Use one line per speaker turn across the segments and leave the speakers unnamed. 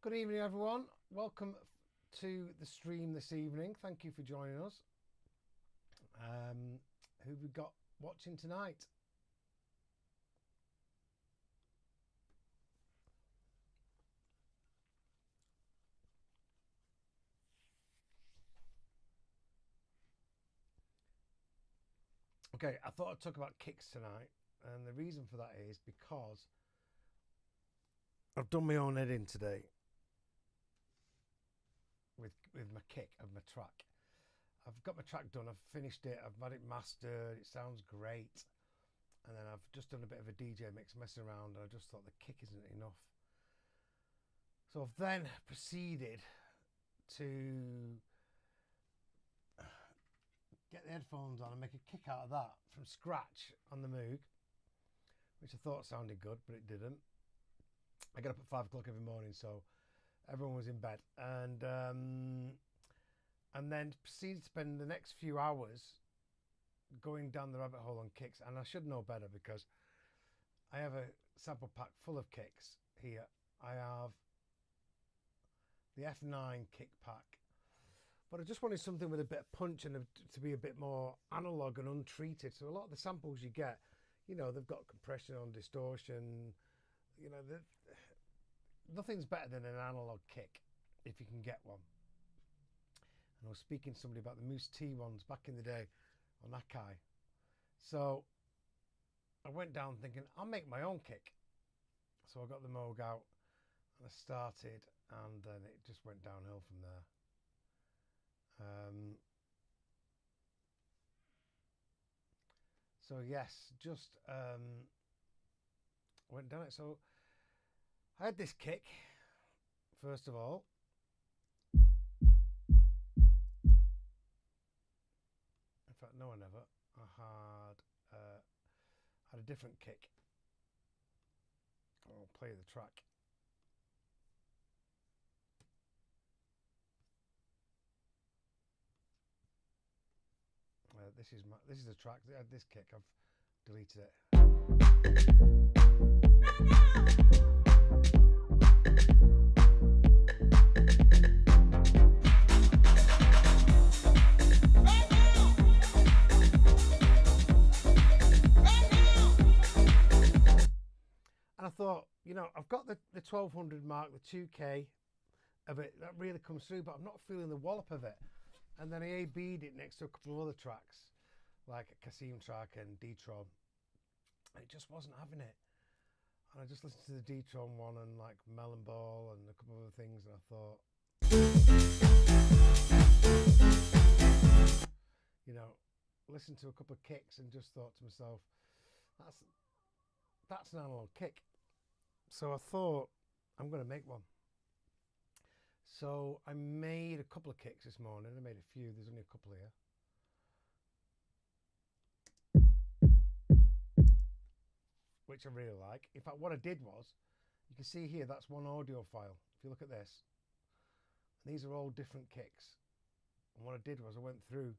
Good evening, everyone. Welcome to the stream this evening. Thank you for joining us. Who have we got watching tonight? Okay, I thought I'd talk about kicks tonight, and the reason for that is because I've done my own editing today with my kick of my track. I've got my track done, I've finished it, I've had it mastered, it sounds great, and then I've just done a bit of a DJ mix, messing around, and I just thought the kick isn't enough. So I've then proceeded to get the headphones on and make a kick out of that from scratch on the Moog, which I thought sounded good, but it didn't. I get up at 5 o'clock every morning, so everyone was in bed, and then proceeded to spend the next few hours going down the rabbit hole on kicks. And I should know better because I have a sample pack full of kicks here. I have the F9 kick pack, but I just wanted something with a bit of punch and to be a bit more analog and untreated. So a lot of the samples you get, you know, they've got compression on, distortion, you know, nothing's better than an analog kick if you can get one. And I was speaking to somebody about the Moose T ones back in the day on Akai. So I went down thinking, I'll make my own kick. So I got the Moog out and I started, and then it just went downhill from there. So yes, just went down it. So I had this kick, first of all. In fact, no, I never. I had a different kick. I'll play the track. This is the track. I had this kick. I've deleted it. And I thought, you know, I've got the 1200 mark, the 2K of it, that really comes through, but I'm not feeling the wallop of it. And then I A-B'd it next to a couple of other tracks, like a Cassimm track and D-Tron. And it just wasn't having it. And I just listened to the D-Tron one and like Melon Ball and a couple of other things, and I thought, you know, listened to a couple of kicks and just thought to myself, that's an analog kick. So I thought, I'm going to make one. So I made a couple of kicks this morning. I made a few. There's only a couple here. Which I really like. In fact, what I did was, you can see here, that's one audio file. If you look at this, and these are all different kicks. And what I did was I went through,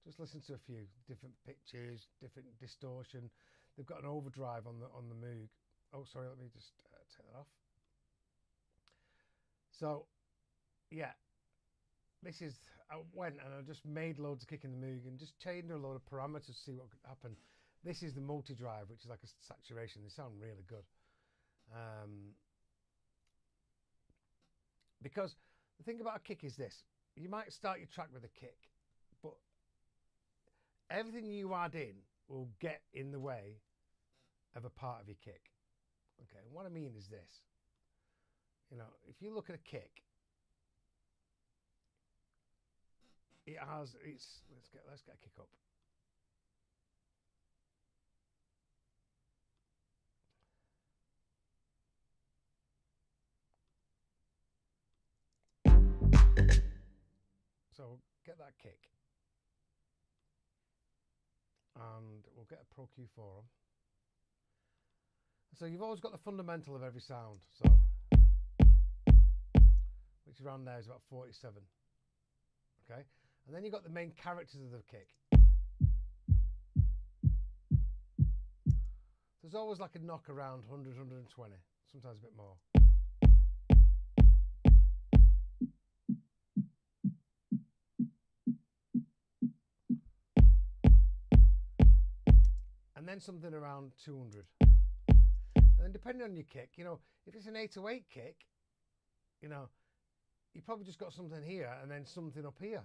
just listened to a few different pitches, different distortion. They've got an overdrive on the Moog. Oh, sorry, let me just take that off. So, yeah, this is, I went and I just made loads of kick in the Moog and just changed a load of parameters to see what could happen. This is the multidrive, which is like a saturation. They sound really good. Because the thing about a kick is this. You might start your track with a kick, but everything you add in will get in the way of a part of your kick. Okay, and what I mean is this. You know, if you look at a kick, it has, let's get a kick up. So get that kick, and we'll get a Pro Q4 on. So you've always got the fundamental of every sound, so which around there is about 47. Okay, and then you've got the main characters of the kick. There's always like a knock around 100, 120, sometimes a bit more. and then something around 200. And then depending on your kick, you know, if it's an 808 kick, you know, you probably just got something here and then something up here.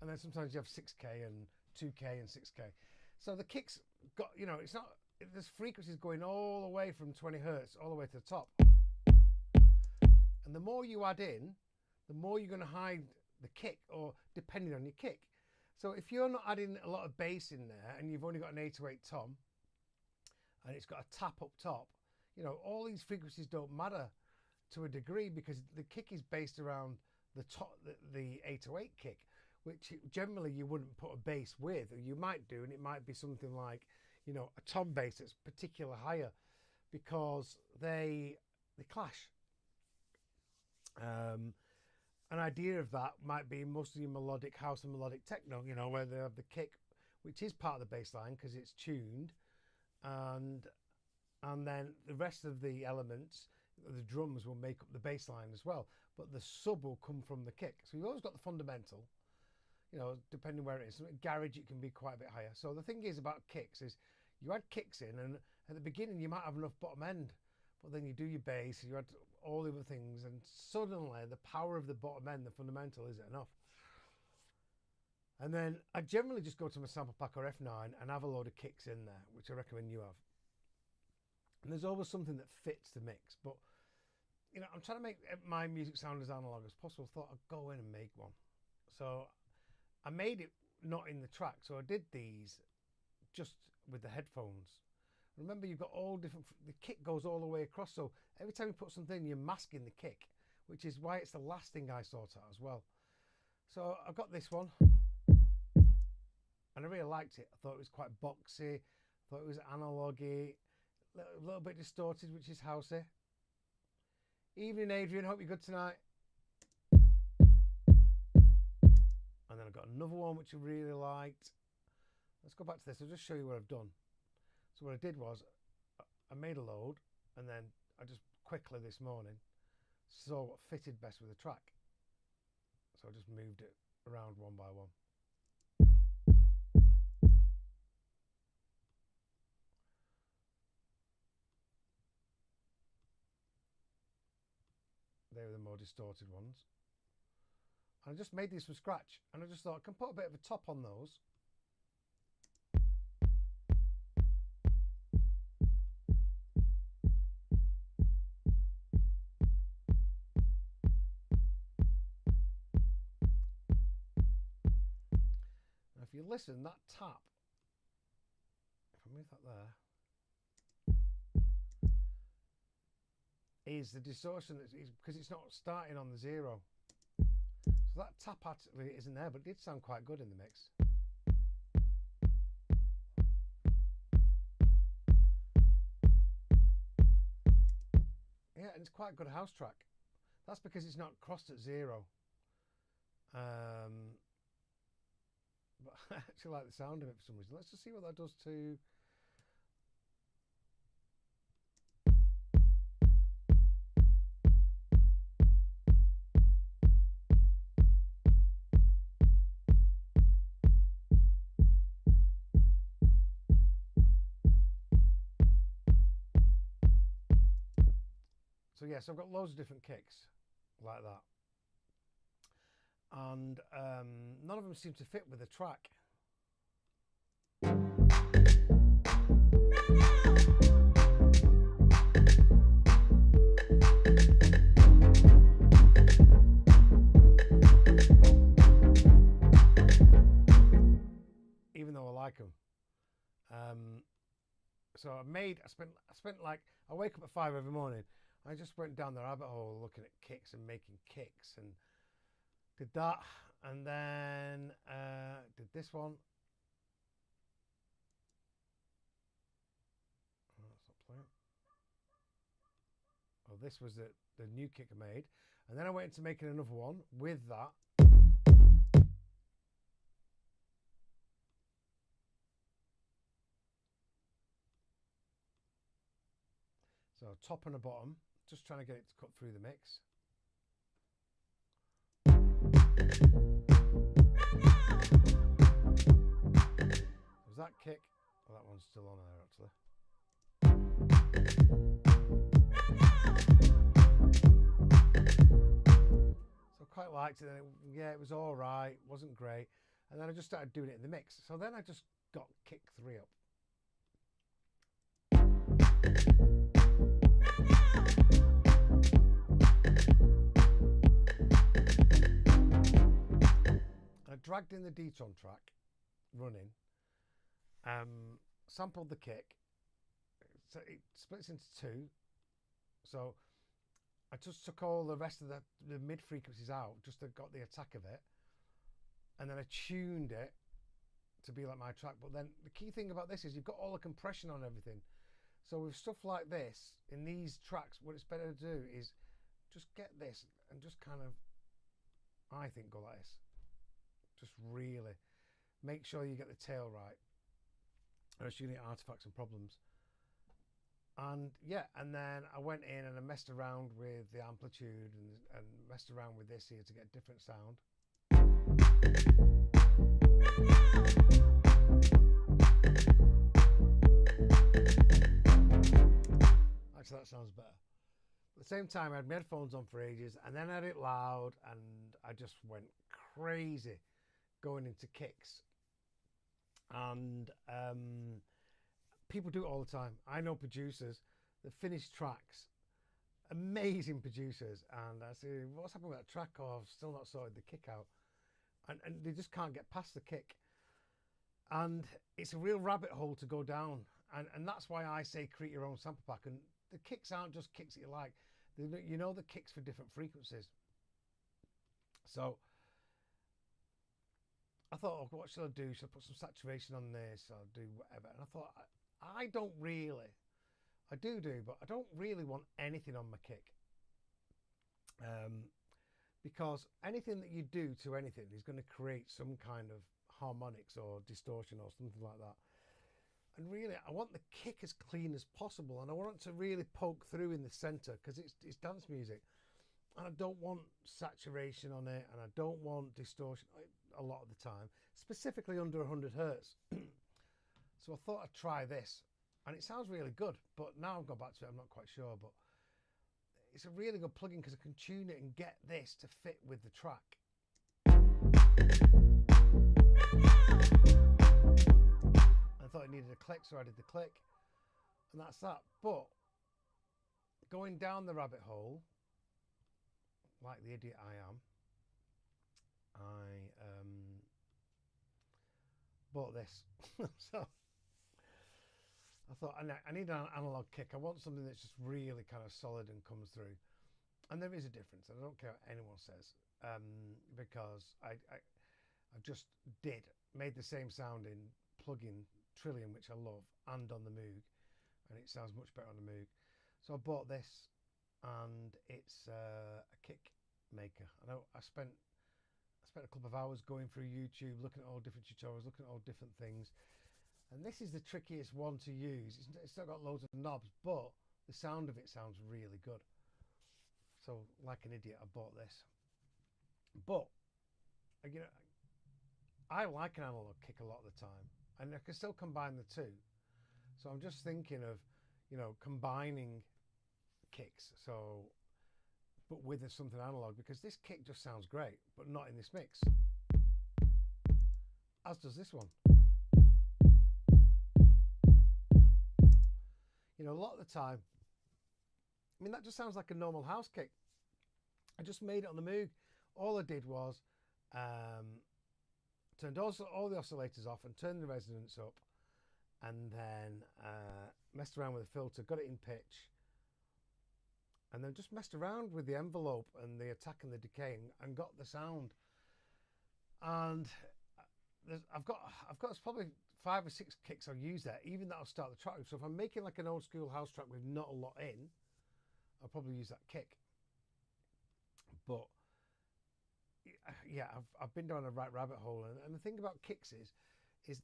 And then sometimes you have 6K and 2K and 6K. So the kick's got, you know, it's not, there's frequencies going all the way from 20 hertz all the way to the top. And the more you add in, the more you're going to hide the kick, or depending on your kick. So if you're not adding a lot of bass in there and you've only got an 808 tom and it's got a tap up top, you know, all these frequencies don't matter to a degree, because the kick is based around the top, the 808 kick, which generally you wouldn't put a bass with, or you might do, and it might be something like, you know, a tom bass that's particularly higher, because they clash. An idea of that might be mostly melodic house and melodic techno, you know, where they have the kick, which is part of the bass line because it's tuned, and then the rest of the elements, the drums, will make up the bass line as well, but the sub will come from the kick. So you've always got the fundamental, you know, depending where it is. Garage, it can be quite a bit higher. So the thing is about kicks is you add kicks in, and at the beginning you might have enough bottom end, but then you do your bass, you add all the other things, and suddenly the power of the bottom end, the fundamental, isn't enough. And then I generally just go to my sample pack or F9 and have a load of kicks in there, which I recommend you have. And there's always something that fits the mix, but you know, I'm trying to make my music sound as analog as possible. Thought I'd go in and make one. So I made it not in the track, so I did these just with the headphones. Remember, you've got all different, the kick goes all the way across, so every time you put something in, you're masking the kick, which is why it's the last thing I sort out as well. So I got this one, and I really liked it. I thought it was quite boxy, I thought it was analogy, a little bit distorted, which is housey. Evening, Adrian, hope you're good tonight. And then I got another one which I really liked. Let's go back to this. I'll just show you what I've done. So what I did was I made a load, and then I just quickly this morning saw what fitted best with the track. So I just moved it around one by one. They were the more distorted ones. And I just made these from scratch, and I just thought I can put a bit of a top on those. If you listen, that tap, if I move that there, is the distortion, because it's not starting on the 0. So that tap actually isn't there, but it did sound quite good in the mix. Yeah, and it's quite a good house track. That's because it's not crossed at 0. But I actually like the sound of it for some reason. Let's just see what that does to... So yeah, so I've got loads of different kicks like that. And none of them seem to fit with the track. Even though I like them. So I spent like, I wake up at 5 every morning. I just went down the rabbit hole looking at kicks and making kicks, and did that, and then did this one. Oh, that's not playing. Oh, this was the new kick I made, and then I went into making another one with that. So top and a bottom, just trying to get it to cut through the mix. Was that kick? Oh, that one's still on there actually. So I quite liked it. Yeah, it was all right. Wasn't great. And then I just started doing it in the mix. So then I just got kick 3 up. I dragged in the D-tone track running, sampled the kick, so it splits into 2. So I just took all the rest of the mid frequencies out, just to got the attack of it, and then I tuned it to be like my track. But then the key thing about this is you've got all the compression on everything. So with stuff like this, in these tracks, what it's better to do is just get this and just kind of, I think, go like this. Just really make sure you get the tail right, or else you're going to get artifacts and problems. And yeah, and then I went in and I messed around with the amplitude and messed around with this here to get a different sound. Actually, that sounds better. At the same time, I had my headphones on for ages, and then I had it loud, and I just went crazy going into kicks. And people do it all the time. I know producers that finish tracks, amazing producers, and I say, what's happened with that track? Oh, I've still not sorted the kick out. And they just can't get past the kick. And it's a real rabbit hole to go down. And that's why I say create your own sample pack. And the kicks aren't just kicks that you like. You know the kicks for different frequencies. So I thought, oh, what should I do? Should I put some saturation on this? Or do whatever? And I thought, I don't really. I do, but I don't really want anything on my kick. Because anything that you do to anything is going to create some kind of harmonics or distortion or something like that. And really, I want the kick as clean as possible, and I want it to really poke through in the center because it's dance music. And I don't want saturation on it, and I don't want distortion a lot of the time, specifically under 100 hertz. So I thought I'd try this, and it sounds really good, but now I've gone back to it, I'm not quite sure, but it's a really good plugin because I can tune it and get this to fit with the track. I thought it needed a click, so I did the click, and that's that. But going down the rabbit hole, like the idiot I am, I bought this. So I thought I need an analog kick. I want something that's just really kind of solid and comes through. And there is a difference, and I don't care what anyone says, because I just made the same sound in plugin Trillium, which I love, and on the Moog, and it sounds much better on the Moog. So I bought this, and it's a kick maker. I spent a couple of hours going through YouTube, looking at all different tutorials, looking at all different things. And this is the trickiest one to use. It's not got loads of knobs, but the sound of it sounds really good. So, like an idiot, I bought this. But, you know, I like an analog kick a lot of the time, and I can still combine the two. So I'm just thinking of, you know, combining kicks. So, but with something analog, because this kick just sounds great, but not in this mix. As does this one. You know, a lot of the time, I mean, that just sounds like a normal house kick. I just made it on the Moog. All I did was turned all the oscillators off and turned the resonance up, and then messed around with the filter, got it in pitch, and then just messed around with the envelope and the attack and the decay, and got the sound. And I've got probably 5 or 6 kicks I'll use there, even that I'll start the track with. So if I'm making like an old school house track with not a lot in, I'll probably use that kick. But yeah, I've been down a right rabbit hole, and the thing about kicks is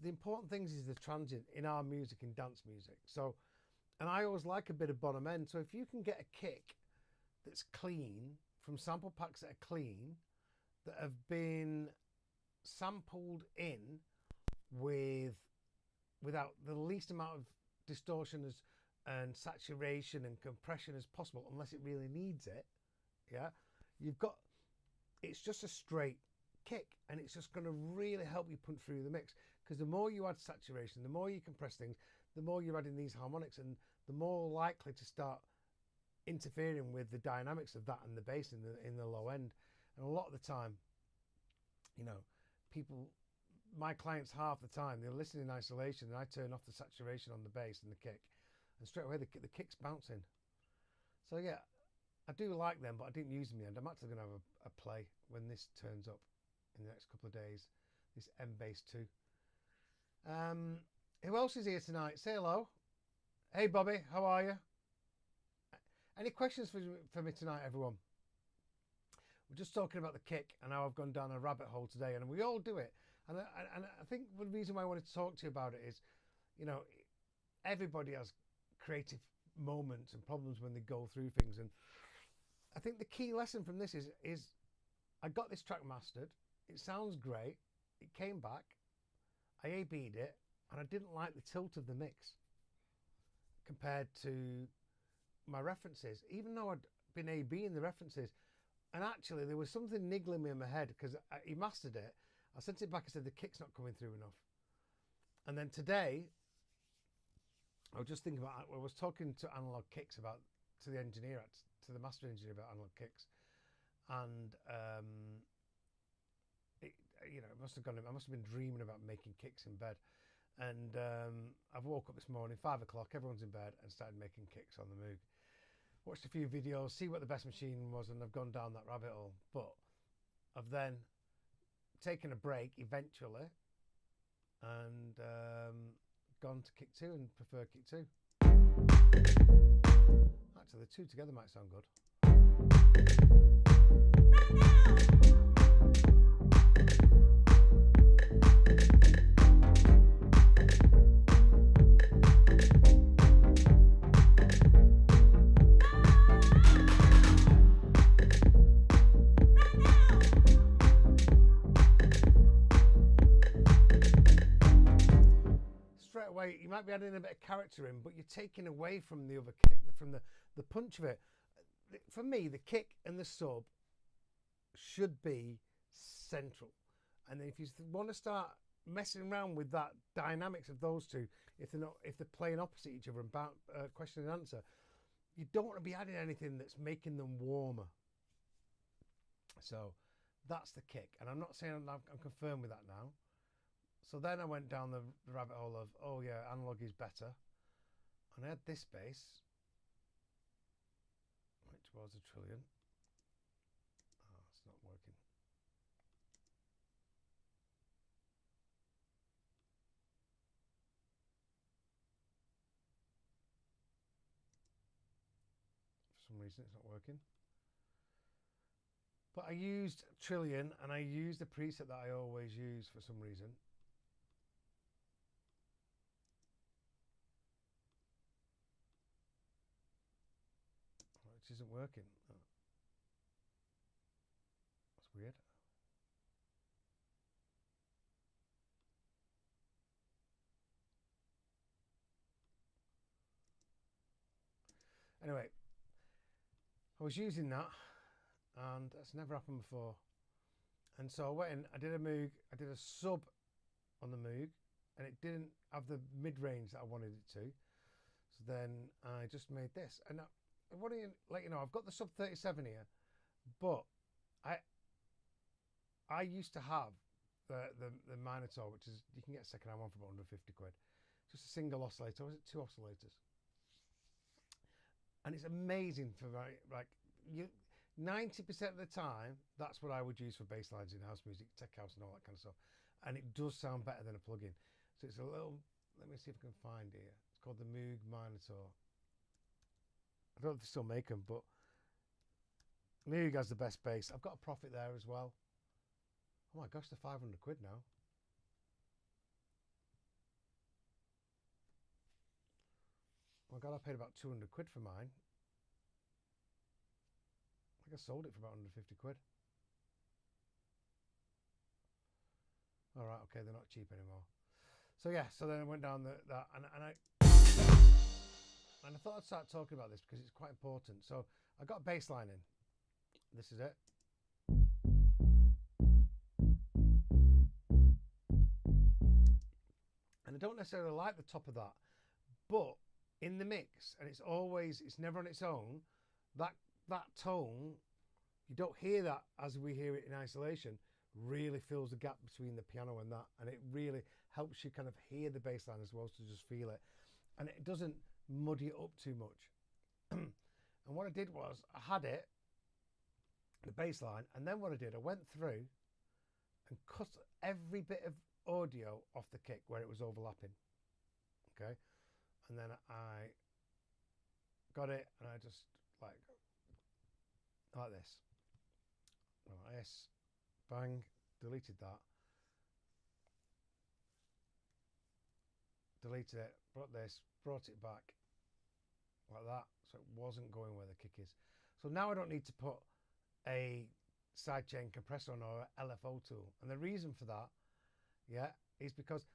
the important things is the transient in our music, in dance music. So And I always like a bit of bottom end. So if you can get a kick that's clean from sample packs that are clean, that have been sampled in without the least amount of distortion and saturation and compression as possible, unless it really needs it, yeah, you've got, it's just a straight kick, and it's just going to really help you punch through the mix, because the more you add saturation, the more you compress things, the more you're adding these harmonics, and the more likely to start interfering with the dynamics of that and the bass in the low end. And a lot of the time, you know, people, my clients, half the time they're listening in isolation, and I turn off the saturation on the bass and the kick, and straight away the kick's bouncing. So yeah, I do like them, but I didn't use them in the end. I'm actually going to have a play when this turns up in the next couple of days, this MBase-2. Who else is here tonight? Say hello. Hey Bobby, how are you? Any questions for me tonight, everyone? We're just talking about the kick and how I've gone down a rabbit hole today, and we all do it. And I think the reason why I wanted to talk to you about it is, you know, everybody has creative moments and problems when they go through things. And I think the key lesson from this is I got this track mastered. It sounds great. It came back. I A-B'd it, and I didn't like the tilt of the mix compared to my references, even though I'd been A-B'ing the references. And actually, there was something niggling me in my head, because he mastered it. I sent it back and said the kick's not coming through enough. And then today, I was just thinking about, I was talking to Analog Kicks to the engineer, to the master engineer about Analog Kicks. And, you know, I must have been dreaming about making kicks in bed. And I've woke up this morning, 5 o'clock, everyone's in bed, and started making kicks on the Moog. Watched a few videos, see what the best machine was, and I've gone down that rabbit hole. But I've then taken a break eventually, and gone to kick 2 and prefer kick 2. Actually, the two together might sound good. Straight away, you might be adding a bit of character in, but you're taking away from the other kick, from the punch of it. For me, the kick and the sub should be central. And then if you want to start messing around with that dynamics of those two, if they're playing opposite each other and question and answer, you don't want to be adding anything that's making them warmer. So that's the kick, and I'm not saying I'm confirmed with that now. So then I went down the rabbit hole of, oh yeah, analog is better, and I had this bass, which was a Trillion. Oh, it's not working. For some reason it's not working. But I used Trillion, and I used the preset that I always use for some reason. Which isn't working. Oh. That's weird. Anyway, I was using that, and that's never happened before. And so I went in, I did a Moog, I did a sub on the Moog, and it didn't have the mid-range that I wanted it to. So then I just made this. And I want to let you know, I've got the sub 37 here, but I used to have the Minotaur, which is, you can get a second-hand one for about 150 quid. Just a single oscillator, or is it 2 oscillators? And it's amazing for like you 90% of the time, that's what I would use for bass lines in house music, tech house and all that kind of stuff. And it does sound better than a plugin. So it's a little, let me see if I can find it here. It's called the Moog Minotaur. I don't know if they still make them, but Moog has the best bass. I've got a profit there as well. Oh my gosh, they're 500 quid now. Oh my God, I paid about 200 quid for mine. I think I sold it for about 150 quid. All right, okay, they're not cheap anymore. So yeah, so then I went down that and I thought I'd start talking about this because it's quite important. So I got a bass line in. This is it. And I don't necessarily like the top of that, but in the mix, and it's never on its own, that tone, you don't hear that as we hear it in isolation, really fills the gap between the piano and that, and it really helps you kind of hear the bass line as well as to just feel it, and it doesn't muddy it up too much. And what I did was I had it, the bass line, and then what I did, I went through and cut every bit of audio off the kick where it was overlapping. Okay, and then I got it and I just like this. Yes, bang, deleted that, deleted it, brought it back like that, so it wasn't going where the kick is. So now I don't need to put a sidechain compressor on or a LFO tool, and the reason for that, yeah, is because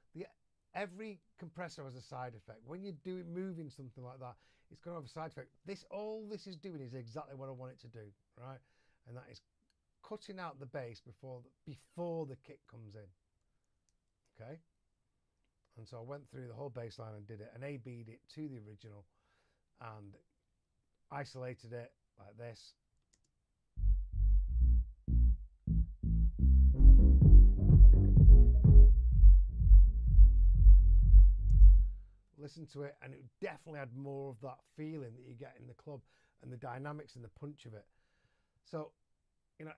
every compressor has a side effect. When you're moving something like that, it's going to have a side effect. All this is doing is exactly what I want it to do, right? And that is cutting out the bass before the kick comes in. Okay, and so I went through the whole bass line and did it and A-B'd it to the original and isolated it like this. Listen to it, and it definitely had more of that feeling that you get in the club and the dynamics and the punch of it. So, you know,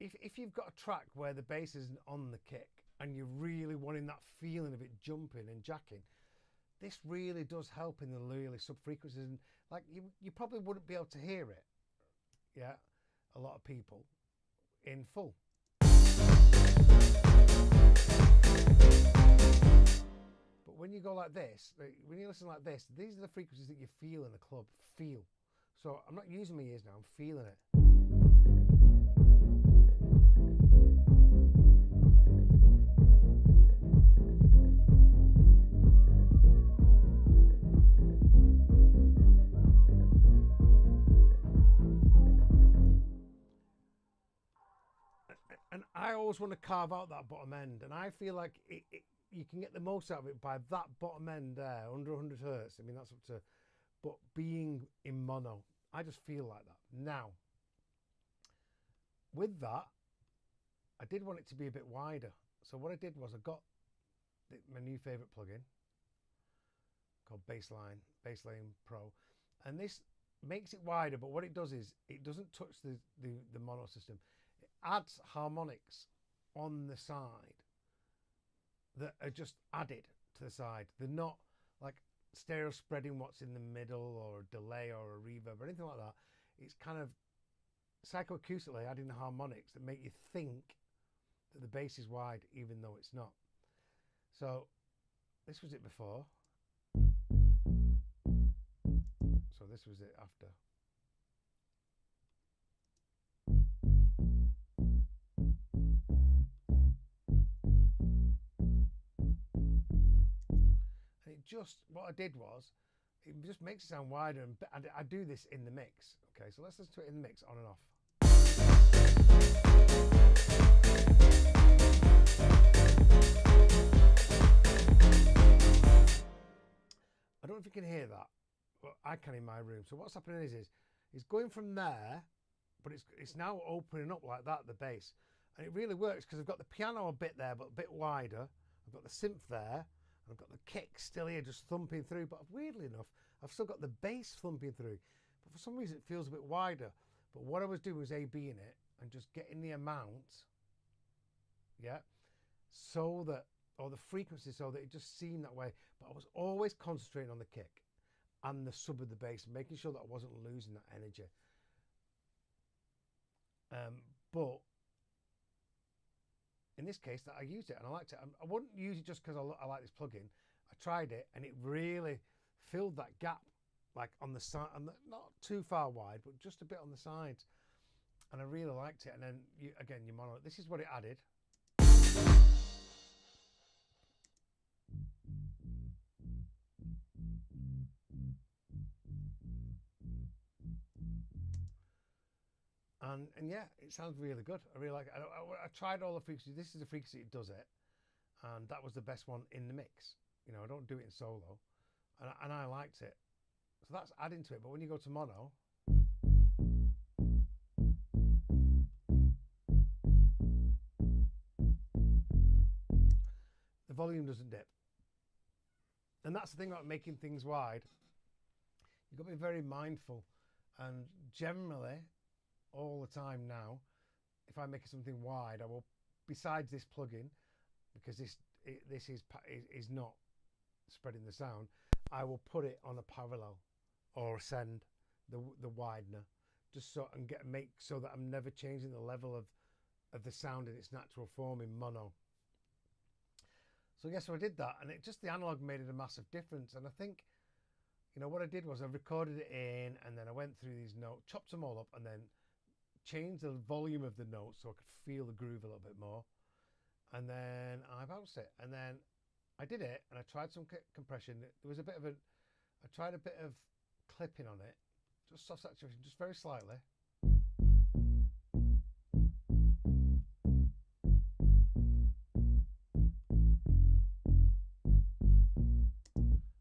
if you've got a track where the bass isn't on the kick and you're really wanting that feeling of it jumping and jacking, this really does help in the really sub frequencies. And like you probably wouldn't be able to hear it, yeah, a lot of people, in full. But when you go like this, when you listen like this, these are the frequencies that you feel in the club. Feel. So I'm not using my ears now, I'm feeling it. And I always want to carve out that bottom end, and I feel like you can get the most out of it by that bottom end there, under 100 hertz. I mean, that's up to, but being in mono, I just feel like that. Now, with that, I did want it to be a bit wider. So what I did was I got my new favorite plugin called Basslane Pro, and this makes it wider, but what it does is it doesn't touch the mono system. It adds harmonics on the side that are just added to the side. They're not like stereo spreading what's in the middle or a delay or a reverb or anything like that. It's kind of psycho-acoustically adding the harmonics that make you think that the bass is wide even though it's not. So this was it before. So this was it after. And it just, what I did was, it just makes it sound wider, and I do this in the mix. Okay, so let's listen to it in the mix, on and off. I don't know if you can hear that, but I can in my room. So what's happening is it's going from there, but it's now opening up like that, the bass. And it really works because I've got the piano a bit there, but a bit wider. I've got the synth there. I've got the kick still here just thumping through, but weirdly enough, I've still got the bass thumping through. But for some reason, it feels a bit wider. But what I was doing was A-B'ing it and just getting the amount, yeah, so that, or the frequency, so that it just seemed that way. But I was always concentrating on the kick and the sub of the bass, making sure that I wasn't losing that energy. But in this case, that I used it and I liked it. I wouldn't use it just because I like this plugin. I tried it and it really filled that gap, like on the side, not too far wide, but just a bit on the sides. And I really liked it. And then again, your mono, this is what it added. And yeah, it sounds really good. I really like it. I tried all the frequencies. This is the frequency it does it, and that was the best one in the mix. You know, I don't do it in solo, and I liked it. So that's adding to it. But when you go to mono, the volume doesn't dip. And that's the thing about making things wide. You've got to be very mindful. And generally, all the time now, if I'm making something wide, I will, besides this plugin, because this is not spreading the sound, I will put it on a parallel or send the widener, just so and make so that I'm never changing the level of the sound in its natural form in mono. So yes, so I did that, and it just, the analog made it a massive difference. And I think, you know, what I did was I recorded it in, and then I went through these notes, chopped them all up, and then changed the volume of the notes so I could feel the groove a little bit more. And then I bounced it, and then I did it, and I tried some compression. There was a bit of I tried a bit of clipping on it, just soft saturation, just very slightly.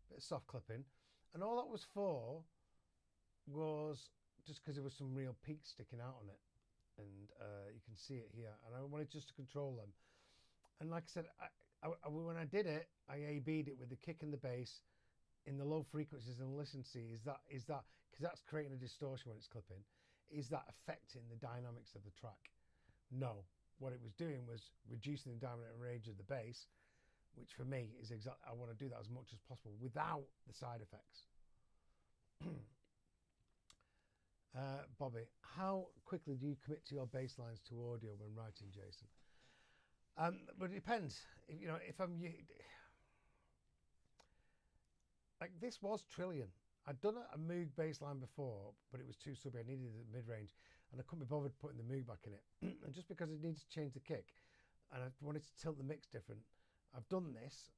Bit of soft clipping, and all that was for was just because there was some real peaks sticking out on it, and you can see it here, and I wanted just to control them. And like I said, when I did it, I A/B'd it with the kick and the bass in the low frequencies, and listen, see, is that because that's creating a distortion when it's clipping, is that affecting the dynamics of the track? No, what it was doing was reducing the dynamic range of the bass, which for me is exactly, I want to do that as much as possible without the side effects. Bobby, how quickly do you commit to your bass lines to audio when writing, Jason? But it depends. You know, if I'm like, this was Trillion. I'd done a Moog bass line before, but it was too subby. I needed the mid-range, and I couldn't be bothered putting the Moog back in it. And just because I needed to change the kick, and I wanted to tilt the mix different, I've done this,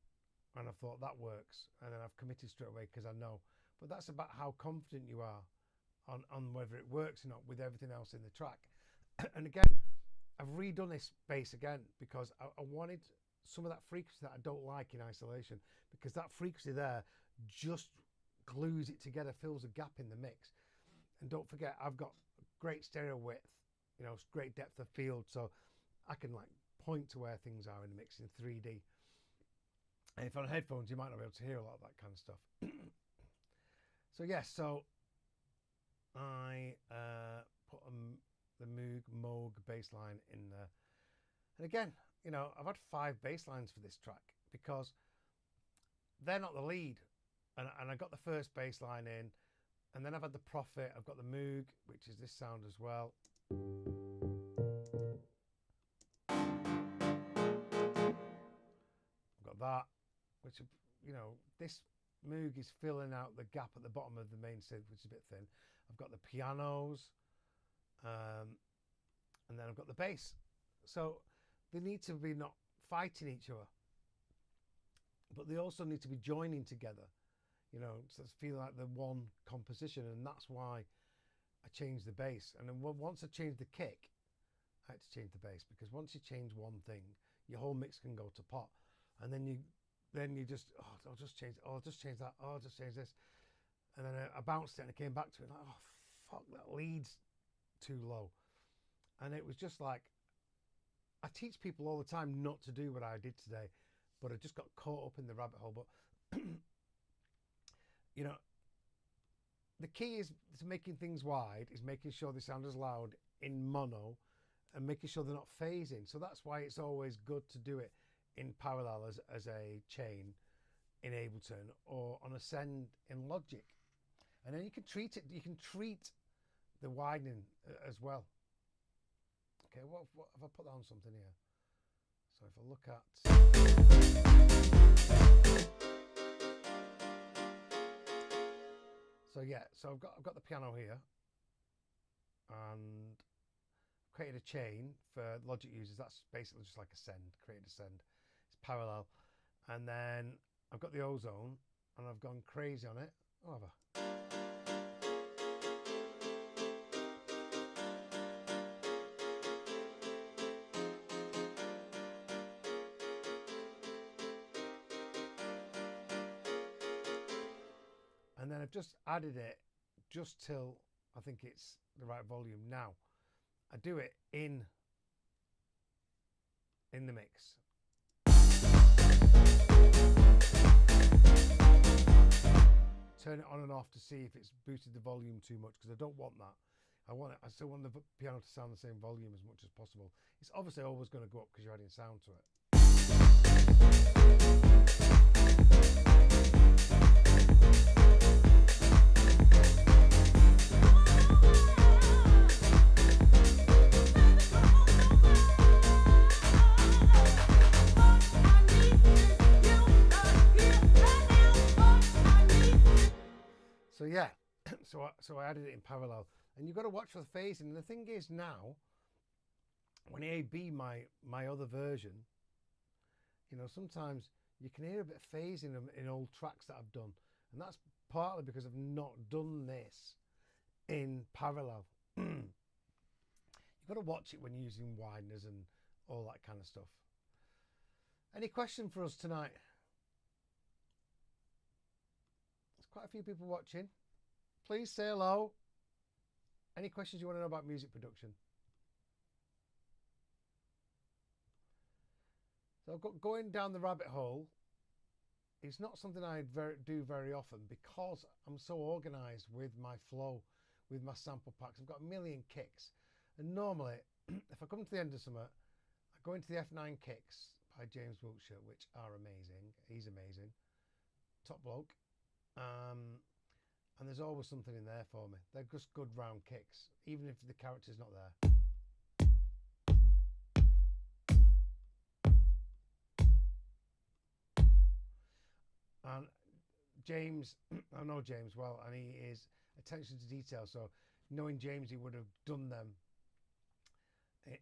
and I thought that works, and then I've committed straight away because I know. But that's about how confident you are on whether it works or not with everything else in the track. And again, I've redone this bass again because I wanted some of that frequency that I don't like in isolation, because that frequency there just glues it together, fills a gap in the mix. And don't forget, I've got great stereo width, you know, great depth of field, so I can like point to where things are in the mix in 3D. And if on headphones, you might not be able to hear a lot of that kind of stuff. So yes, so I put the Moog bass line in there. And again, you know, I've had 5 bass lines for this track because they're not the lead. And I got the first bass line in, and then I've had the Prophet, I've got the Moog, which is this sound as well. I've got that, which, you know, this Moog is filling out the gap at the bottom of the main synth, which is a bit thin. I've got the pianos, and then I've got the bass. So they need to be not fighting each other, but they also need to be joining together, you know, so it's feel like the one composition. And that's why I changed the bass. And then once I changed the kick, I had to change the bass, because once you change one thing, your whole mix can go to pot. And then you just, oh, I'll just change that, oh, I'll just change this. And then I bounced it and I came back to it, like, oh fuck, that lead's too low. And it was just like, I teach people all the time not to do what I did today, but I just got caught up in the rabbit hole. But you know, the key is to making things wide, is making sure they sound as loud in mono and making sure they're not phasing. So that's why it's always good to do it in parallel as a chain in Ableton or on a send in Logic. And then you can treat it, you can treat the widening as well. Okay, what have I put that on something here? So if I look at, So yeah, so I've got the piano here, and created a chain for Logic users. That's basically just like a send, created a send. It's parallel. And then I've got the ozone, and I've gone crazy on it. Oh, have I? And then I've just added it just till I think it's the right volume. Now, I do it in the mix. Turn it on and off to see if it's boosted the volume too much, because I don't want that. I still want the piano to sound the same volume as much as possible. It's obviously always going to go up because you're adding sound to it. So yeah, so I added it in parallel, and you've got to watch for the phasing. And the thing is now, when I A/B my other version, you know, sometimes you can hear a bit of phasing in old tracks that I've done, and that's partly because I've not done this in parallel. You've got to watch it when you're using wideners and all that kind of stuff. Any question for us tonight? There's quite a few people watching. Please say hello. Any questions you want to know about music production? So going down the rabbit hole is not something I do very often, because I'm so organized with my flow, with my sample packs. I've got a million kicks, and normally if I come to the end of summer, I go into the F9 kicks by James Wiltshire, which are amazing. He's amazing, top bloke. And there's always something in there for me. They're just good round kicks, even if the character's not there. And James, I know James well, and he is attention to detail. So knowing James, he would have done them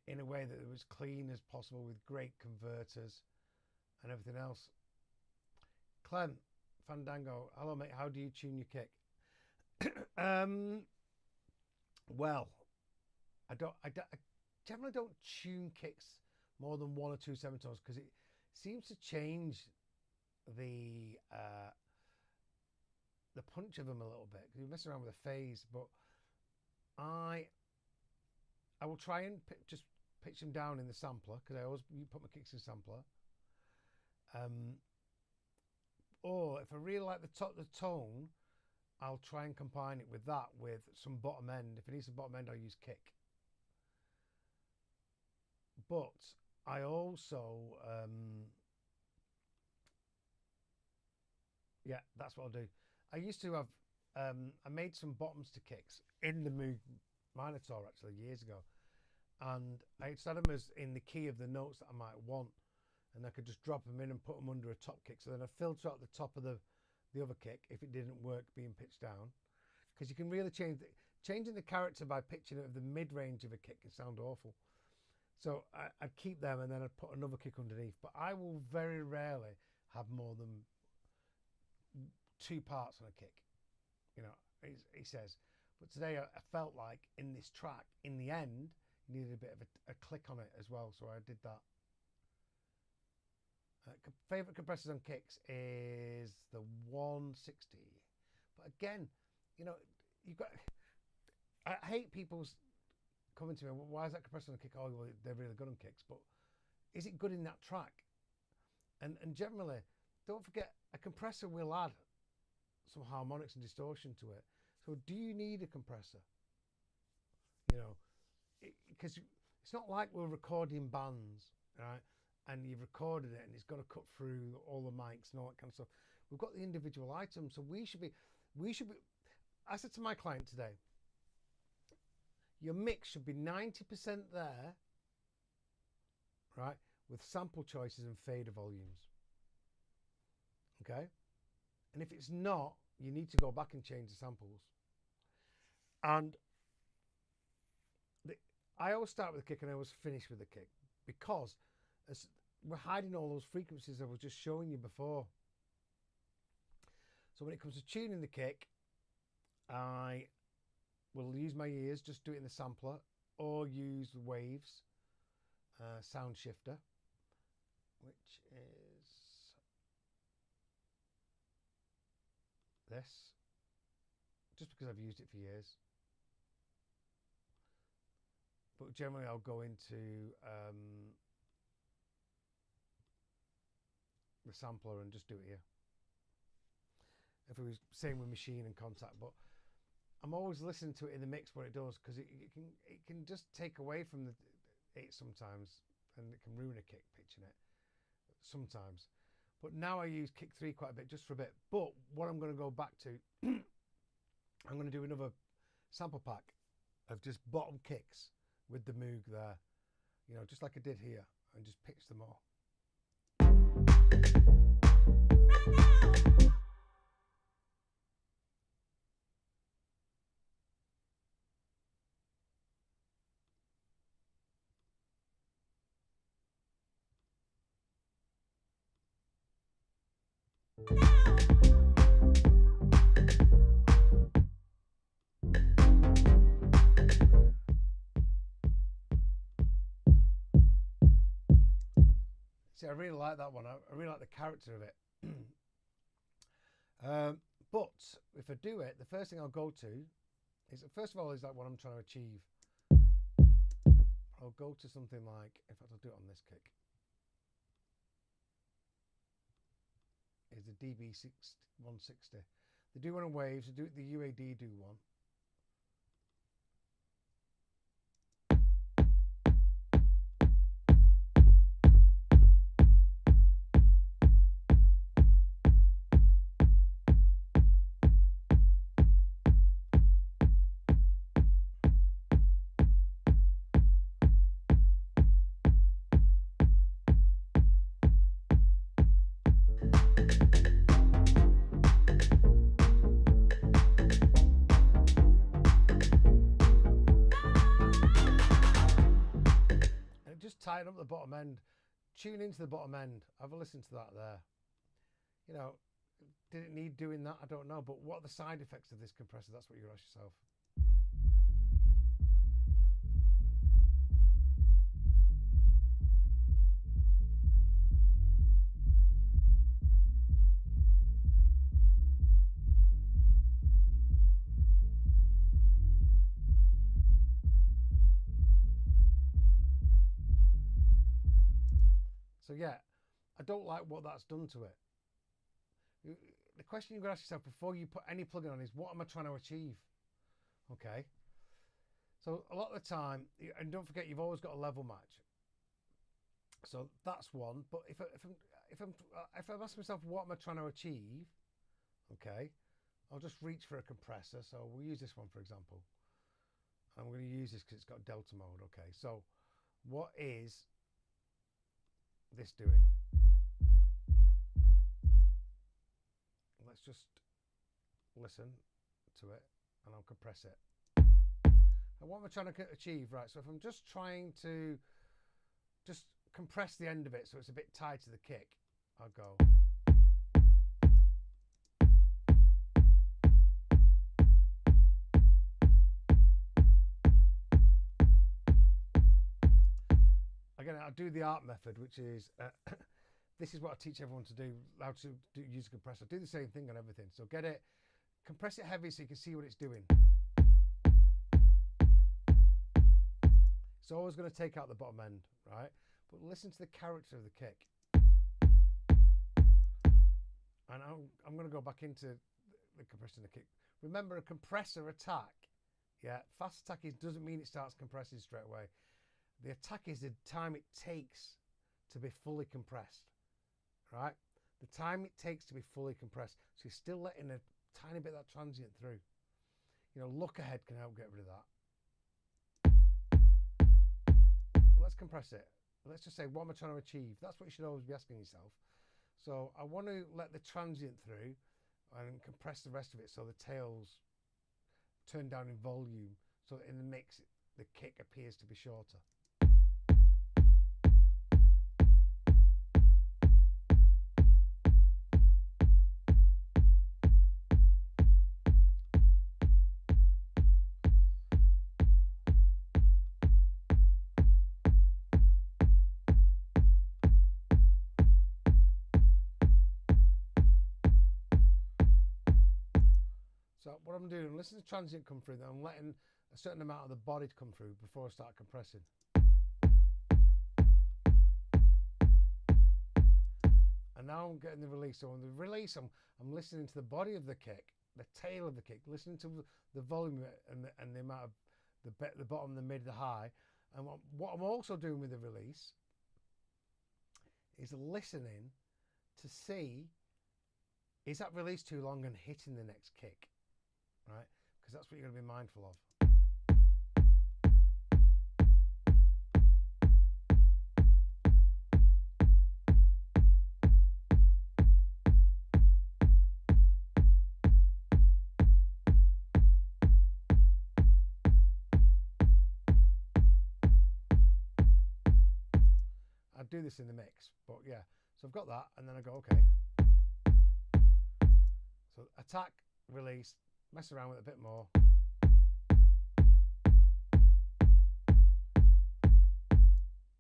in a way that it was clean as possible, with great converters and everything else. Clem, Fandango, hello mate, how do you tune your kick? Well, I generally don't tune kicks more than 1 or 2 semitones, because it seems to change the punch of them a little bit. You mess around with a phase, but I will try and just pitch them down in the sampler, because I always put my kicks in sampler. Or if I really like the tone, I'll try and combine it with that, with some bottom end. If it needs some bottom end, I'll use kick. But I also, yeah, that's what I'll do. I used to have, I made some bottoms to kicks in the Moog Minotaur actually years ago, and I set them as in the key of the notes that I might want, and I could just drop them in and put them under a top kick. So then I filter out the top of the other kick if it didn't work being pitched down, because you can really changing the character by pitching it of the mid-range of a kick can sound awful. So I'd keep them, and then I'd put another kick underneath. But I will very rarely have more than 2 parts on a kick, you know, he says. But today I felt like in this track, in the end, you needed a bit of a click on it as well, so I did that. Favorite compressors on kicks is the 160. But again, you know, I hate people's coming to me, well, why is that compressor on a kick? Oh, well, they're really good on kicks. But is it good in that track? And generally, don't forget, a compressor will add some harmonics and distortion to it. So do you need a compressor? You know, because it's not like we're recording bands, right? And you've recorded it and it's got to cut through all the mics and all that kind of stuff. We've got the individual items, so we should be, I said to my client today, your mix should be 90% there, right, with sample choices and fader volumes. Okay? And if it's not, you need to go back and change the samples. And I always start with the kick and I always finish with the kick, because we're hiding all those frequencies I was just showing you before. So when it comes to tuning the kick, I will use my ears, just do it in the sampler, or use the Waves sound shifter, which is this, just because I've used it for years. But generally I'll go into the sampler and just do it here. If it was same with machine and contact, but I'm always listening to it in the mix what it does, because it can just take away from it sometimes, and it can ruin a kick pitching it sometimes. But now I use kick 3 quite a bit, just for a bit. But what I'm going to go back to, I'm going to do another sample pack of just bottom kicks with the Moog there, you know, just like I did here, and just pitch them all. See, I really like that one. I really like the character of it. But if I do it, the first thing I'll go to is, first of all, is like what I'm trying to achieve. I'll go to something like, in fact, I'll do it on this kick. Is the DB160. They do one on Waves, they do the UAD do one. Tighten up the bottom end, tune into the bottom end. Have a listen to that there. You know, did it need doing that? I don't know, but what are the side effects of this compressor? That's what you ask yourself. So yeah, I don't like what that's done to it. The question you've got to ask yourself before you put any plugin on is, what am I trying to achieve? Okay. So a lot of the time, and don't forget, you've always got a level match. So that's one. But if I'm asking myself, what am I trying to achieve? Okay, I'll just reach for a compressor. So we'll use this one, for example. I'm going to use this because it's got delta mode. Okay, so what is this doing? Let's just listen to it and I'll compress it. And what am I trying to achieve? Right, so if I'm just trying to just compress the end of it so it's a bit tied to the kick, I'll go. Again, I'll do the art method, which is, this is what I teach everyone to do, how to use a compressor. Do the same thing on everything. So get it, compress it heavy so you can see what it's doing. It's always going to take out the bottom end, right? But listen to the character of the kick. And I'm going to go back into the compressor and the kick. Remember, a compressor attack, yeah, fast attack doesn't mean it starts compressing straight away. The attack is the time it takes to be fully compressed, right? The time it takes to be fully compressed. So you're still letting a tiny bit of that transient through. You know, look ahead can help get rid of that. But let's compress it. Let's just say, what am I trying to achieve? That's what you should always be asking yourself. So I want to let the transient through. and compress the rest of it so the tails turn down in volume, so that in the mix the kick appears to be shorter. So what I'm doing, listen to the transient come through, then I'm letting a certain amount of the body to come through before I start compressing. And now I'm getting the release. So on the release, I'm listening to the body of the kick, the tail of the kick, listening to the volume and the amount of the bottom, the mid, the high. And what I'm also doing with the release is listening to see, is that release too long and hitting the next kick? Right, because that's what you're going to be mindful of. I do this in the mix, but yeah, so I've got that, and then I go, okay. So attack, release, mess around with it a bit more.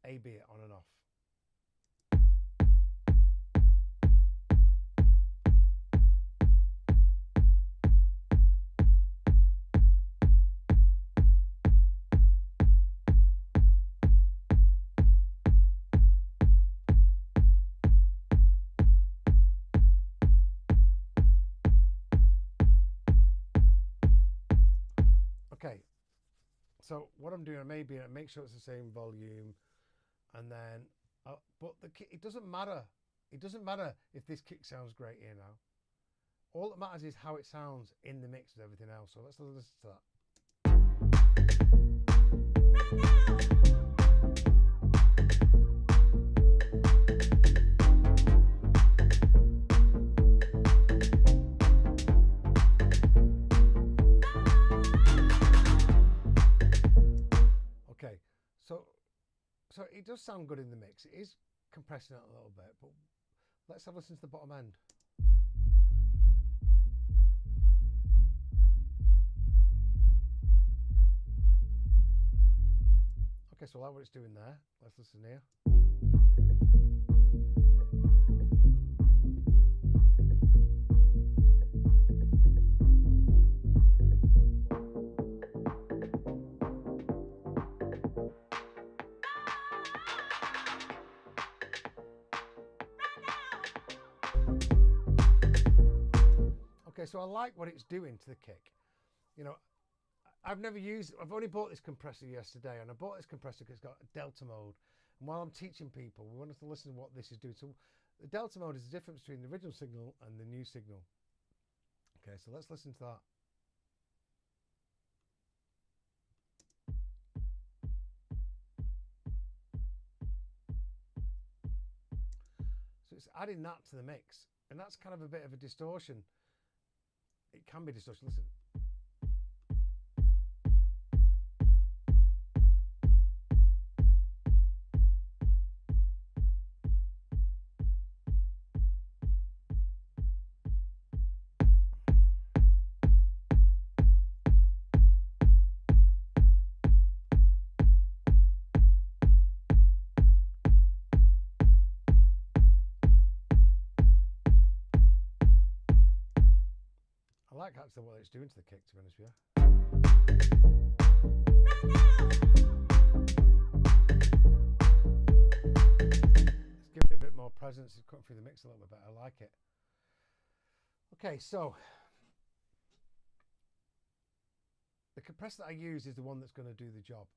A-B it on and off. Okay, so what I'm doing, I maybe make sure it's the same volume, and then, but it doesn't matter. It doesn't matter if this kick sounds great here now. All that matters is how it sounds in the mix with everything else. So let's listen to that. Okay, so it does sound good in the mix. It is compressing it a little bit, but let's have a listen to the bottom end. Okay, so I like what it's doing there. Let's listen here. Okay, so I like what it's doing to the kick. You know, I've only bought this compressor yesterday, and I bought this compressor because it's got a delta mode. And while I'm teaching people, we want us to listen to what this is doing. So the delta mode is the difference between the original signal and the new signal. Okay, so let's listen to that. So it's adding that to the mix, and that's kind of a bit of a distortion. It can be distortion, listen. I like actually what it's doing to the kick, to be honest with you. Let's give it a bit more presence. It's cutting through the mix a little bit better. I like it. Okay, so the compressor that I use is the one that's going to do the job.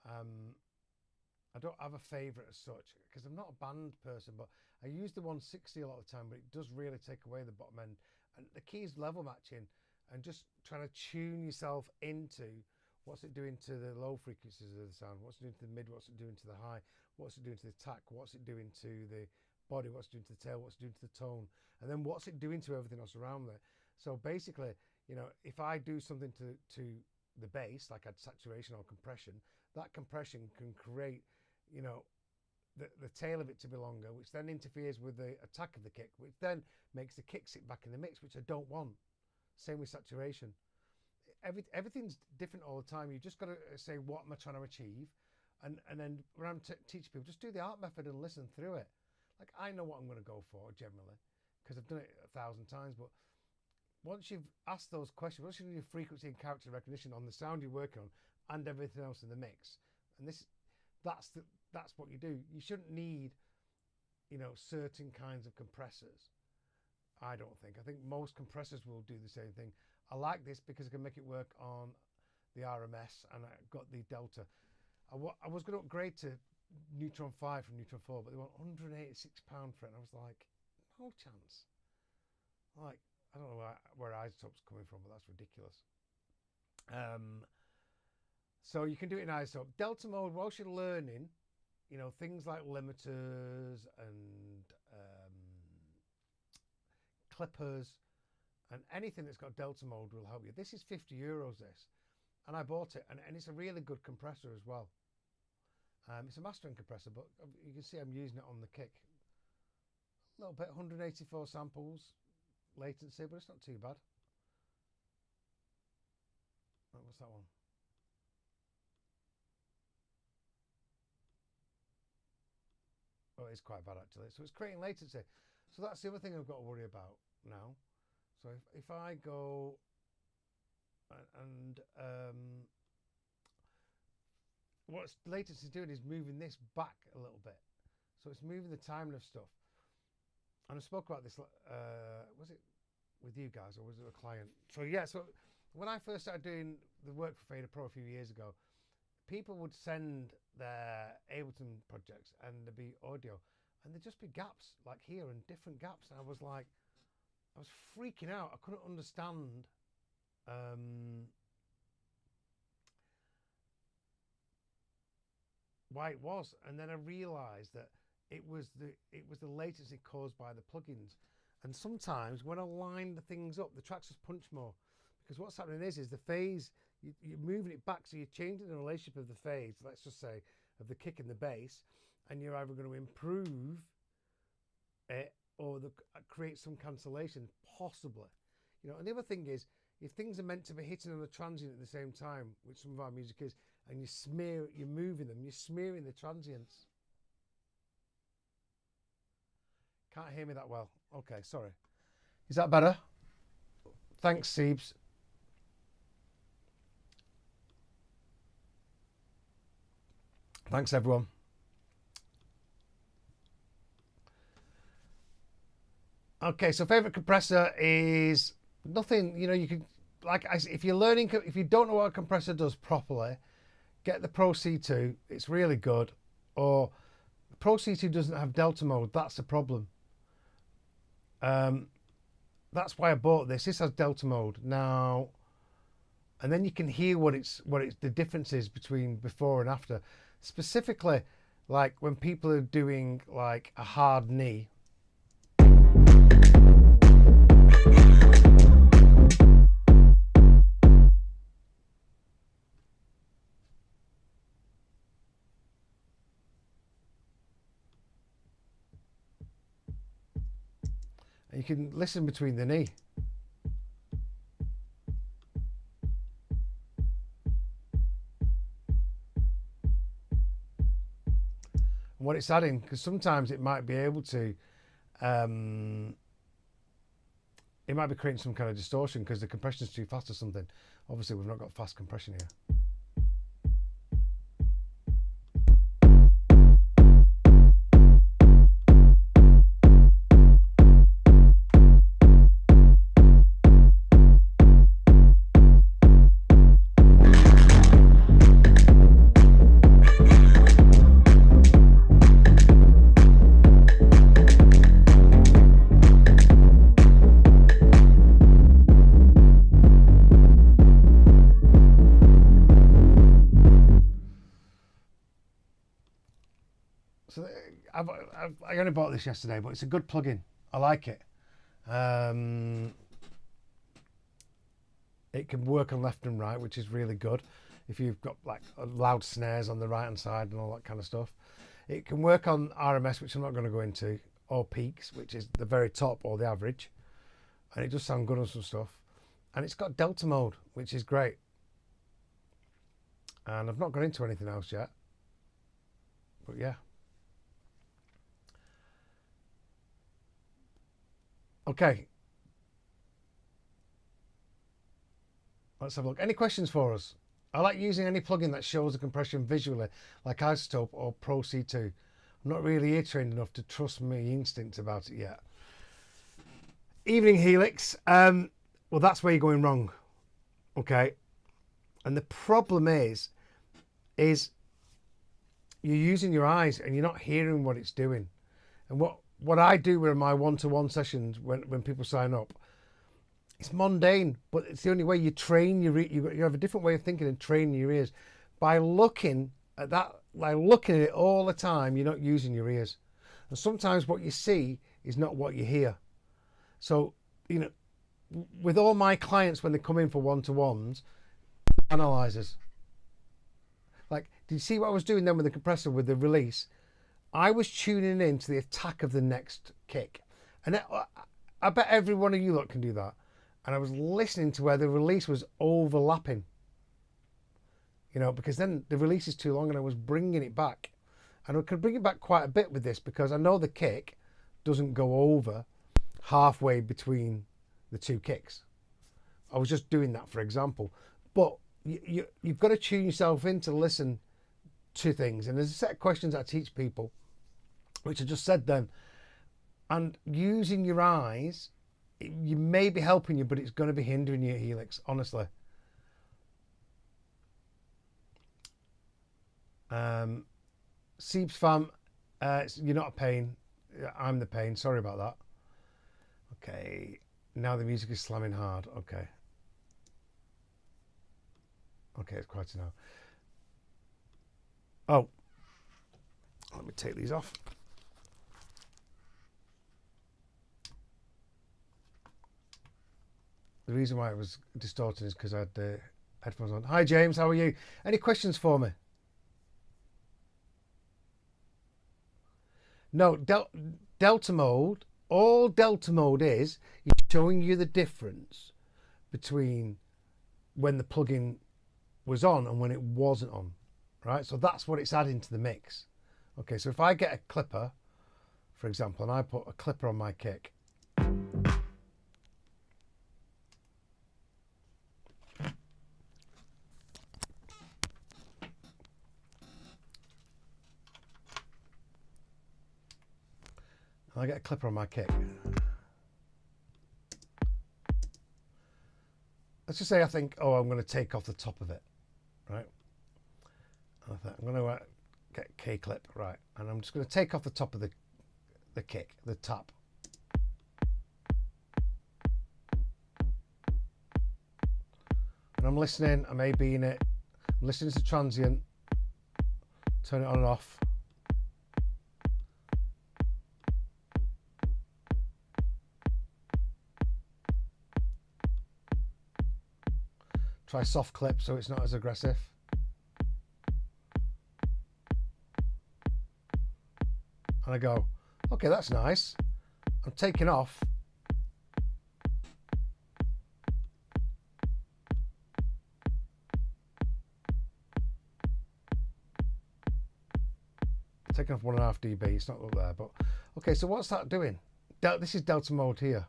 I don't have a favourite as such because I'm not a band person, but I use the 160 a lot of the time, but it does really take away the bottom end. And the key is level matching and just trying to tune yourself into what's it doing to the low frequencies of the sound, what's it doing to the mid, what's it doing to the high, what's it doing to the attack, what's it doing to the body, what's doing to the tail, what's doing to the tone, and then what's it doing to everything else around there. So basically, you know, if I do something to the bass, like add saturation or compression, that compression can create, you know, the tail of it to be longer, which then interferes with the attack of the kick, which then makes the kick sit back in the mix, which I don't want. Same with saturation. Everything's different all the time. You just got to say, what am I trying to achieve? And then when I'm teaching people, just do the art method and listen through it. Like, I know what I'm going to go for generally, because I've done it 1,000 times, but once you've asked those questions, once you do your frequency and character recognition on the sound you're working on and everything else in the mix, and that's what you do. You shouldn't need, you know, certain kinds of compressors. I don't think. I think most compressors will do the same thing. I like this because I can make it work on the RMS, and I got the Delta. I was going to upgrade to Neutron 5 from Neutron 4, but they want £186 for it, and I was like, no chance. Like, I don't know where isotope's coming from, but that's ridiculous. So you can do it in isotope. Delta mode, whilst you're learning, you know, things like limiters and clippers and anything that's got delta mode will help you. This is €50, this, and I bought it, and it's a really good compressor as well. It's a mastering compressor, but you can see I'm using it on the kick. A little bit, 184 samples, latency, but it's not too bad. Oh, what's that one? Oh, it's quite bad actually. So it's creating latency. So that's the other thing I've got to worry about now. So if I go and what latency is doing is moving this back a little bit. So it's moving the timing of stuff. And I spoke about this, was it with you guys or was it a client? So yeah, so when I first started doing the work for Fader Pro a few years ago, people would send their Ableton projects and there'd be audio and there'd just be gaps like here and different gaps. And I was like, I was freaking out. I couldn't understand why it was. And then I realized that it was the latency caused by the plugins. And sometimes when I line the things up, the tracks just punch more, because what's happening is the phase, you're moving it back, so you're changing the relationship of the phase, let's just say, of the kick and the bass, and you're either going to improve it or create some cancellation, possibly. You know, and the other thing is, if things are meant to be hitting on a transient at the same time, which some of our music is, and you're moving them, you're smearing the transients. Can't hear me that well. Okay, sorry. Is that better? Thanks, Siebes. Thanks, everyone. Okay, so favorite compressor is nothing. You know, you can, like, if you're learning, if you don't know what a compressor does properly, get the Pro C2. It's really good. Or Pro C2 doesn't have delta mode. That's the problem. That's why I bought this. This has delta mode now, and then you can hear what the difference is between before and after. Specifically, like when people are doing like a hard knee. You can listen between the knee. And what it's adding, because sometimes it might be able to, it might be creating some kind of distortion because the compression is too fast or something. Obviously, we've not got fast compression here. So I only bought this yesterday, but it's a good plugin. I like it. It can work on left and right, which is really good. If you've got like loud snares on the right hand side and all that kind of stuff. It can work on RMS, which I'm not going to go into, or peaks, which is the very top or the average. And it does sound good on some stuff. And it's got Delta mode, which is great. And I've not gone into anything else yet. But yeah. Okay. Let's have a look. Any questions for us? I like using any plugin that shows the compression visually, like Isotope or Pro C2. I'm not really ear trained enough to trust my instincts about it yet. Evening Helix. Well, that's where you're going wrong. Okay. And the problem is you're using your eyes and you're not hearing what it's doing. And what I do with my one-to-one sessions when people sign up, it's mundane, but it's the only way you train you have a different way of thinking and training your ears. By looking at that, by looking at it all the time, you're not using your ears. And sometimes what you see is not what you hear. So, you know, with all my clients, when they come in for one-to-ones, analyzers. Like, did you see what I was doing then with the compressor, with the release? I was tuning in to the attack of the next kick. And I bet every one of you lot can do that. And I was listening to where the release was overlapping. You know, because then the release is too long and I was bringing it back. And I could bring it back quite a bit with this because I know the kick doesn't go over halfway between the two kicks. I was just doing that for example. But you've got to tune yourself in to listen to things. And there's a set of questions I teach people, which I just said then. And using your eyes, you may be helping you, but it's going to be hindering you, Helix, honestly. Seeps fam, you're not a pain. I'm the pain. Sorry about that. Okay. Now the music is slamming hard. Okay. Okay, it's quieter now. Oh. Let me take these off. The reason why it was distorting is because I had the headphones on. Hi James, how are you? Any questions for me? No, Delta mode, all Delta mode is showing you the difference between when the plugin was on and when it wasn't on, right? So that's what it's adding to the mix. Okay, so if I get a clipper, for example, and I put a clipper on my kick, I get a clipper on my kick. Let's just say I think, oh, I'm going to take off the top of it, right? And I think I'm going to get K-Clip, right? And I'm just going to take off the top of the kick, the tap. And I'm listening, I may be in it, I'm listening to transient, turn it on and off. Try soft clip so it's not as aggressive. And I go, okay, that's nice. I'm taking off. Taking off 1.5 dB, it's not up there, but okay, so what's that doing? This is Delta mode here.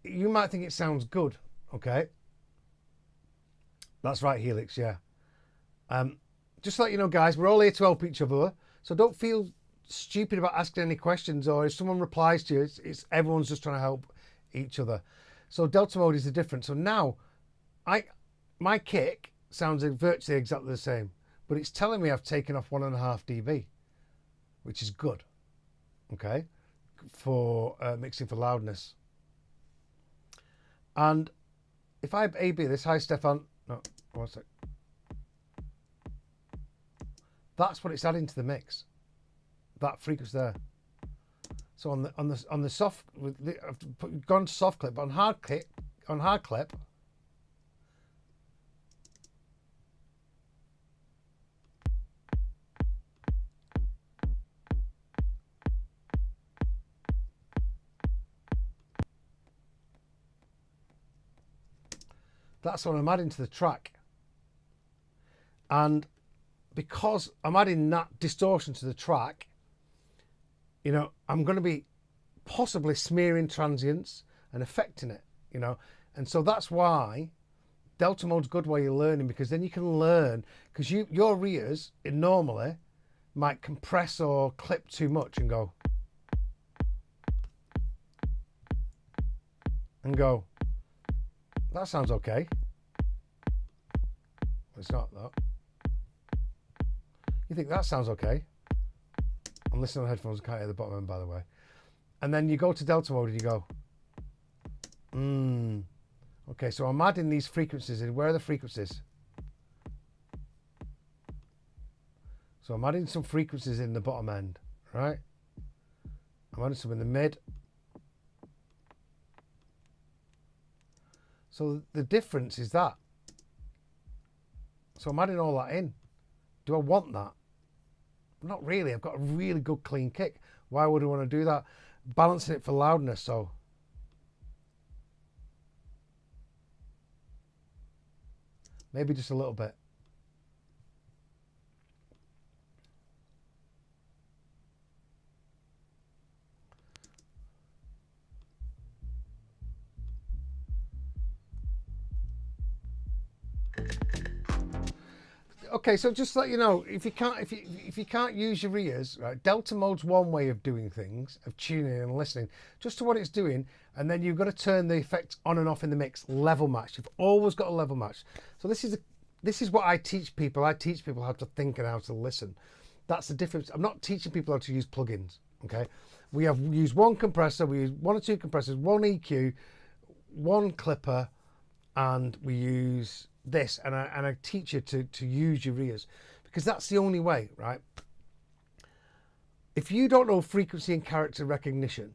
You might think it sounds good, okay? That's right, Helix, yeah. Just to let you know, guys, we're all here to help each other, so don't feel stupid about asking any questions, or if someone replies to you, it's everyone's just trying to help each other. So Delta mode is the difference. So now, my kick sounds virtually exactly the same, but it's telling me I've taken off 1.5 dB, which is good, okay, for mixing for loudness. And if I A/B this, hi Stefan. No, one sec. That's what it's adding to the mix. that frequency there. So on the soft, I've gone to soft clip, but on hard clip, that's what I'm adding to the track. And because I'm adding that distortion to the track, you know, I'm going to be possibly smearing transients and affecting it, you know. And so that's why Delta mode's good while you're learning, because then you can learn, because your ears normally might compress or clip too much and go. That sounds okay. It's not that. You think that sounds okay. I'm listening on headphones, I can't hear the bottom end, by the way. And then you go to Delta mode and you go, okay, so I'm adding these frequencies in. Where are the frequencies? So I'm adding some frequencies in the bottom end, right? I'm adding some in the mid. So the difference is that. So I'm adding all that in. Do I want that? Not really. I've got a really good clean kick. Why would I want to do that? Balancing it for loudness, so. Maybe just a little bit. Okay, so just to let you know, if you can't use your ears, right? Delta mode's one way of doing things, of tuning and listening, just to what it's doing, and then you've got to turn the effects on and off in the mix, level match. You've always got a level match. So this is what I teach people. I teach people how to think and how to listen. That's the difference. I'm not teaching people how to use plugins. Okay, we use one compressor, we use one or two compressors, one EQ, one clipper, and we use this, and I teach you to use your ears, because that's the only way, right? If you don't know frequency and character recognition,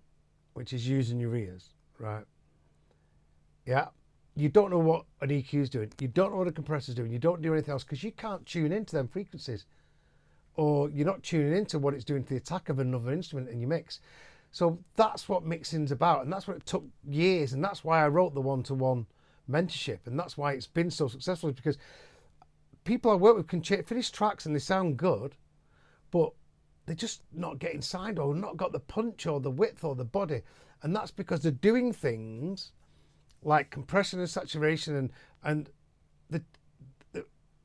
which is using your ears, right? Yeah, you don't know what an EQ is doing, you don't know what a compressor is doing, you don't do anything else, because you can't tune into them frequencies, or you're not tuning into what it's doing to the attack of another instrument in your mix. So that's what mixing's about, and that's what it took years, and that's why I wrote the one-to-one mentorship, and that's why it's been so successful, because people I work with can finish tracks and they sound good, but they're just not getting signed, or not got the punch or the width or the body, and that's because they're doing things like compression and saturation, and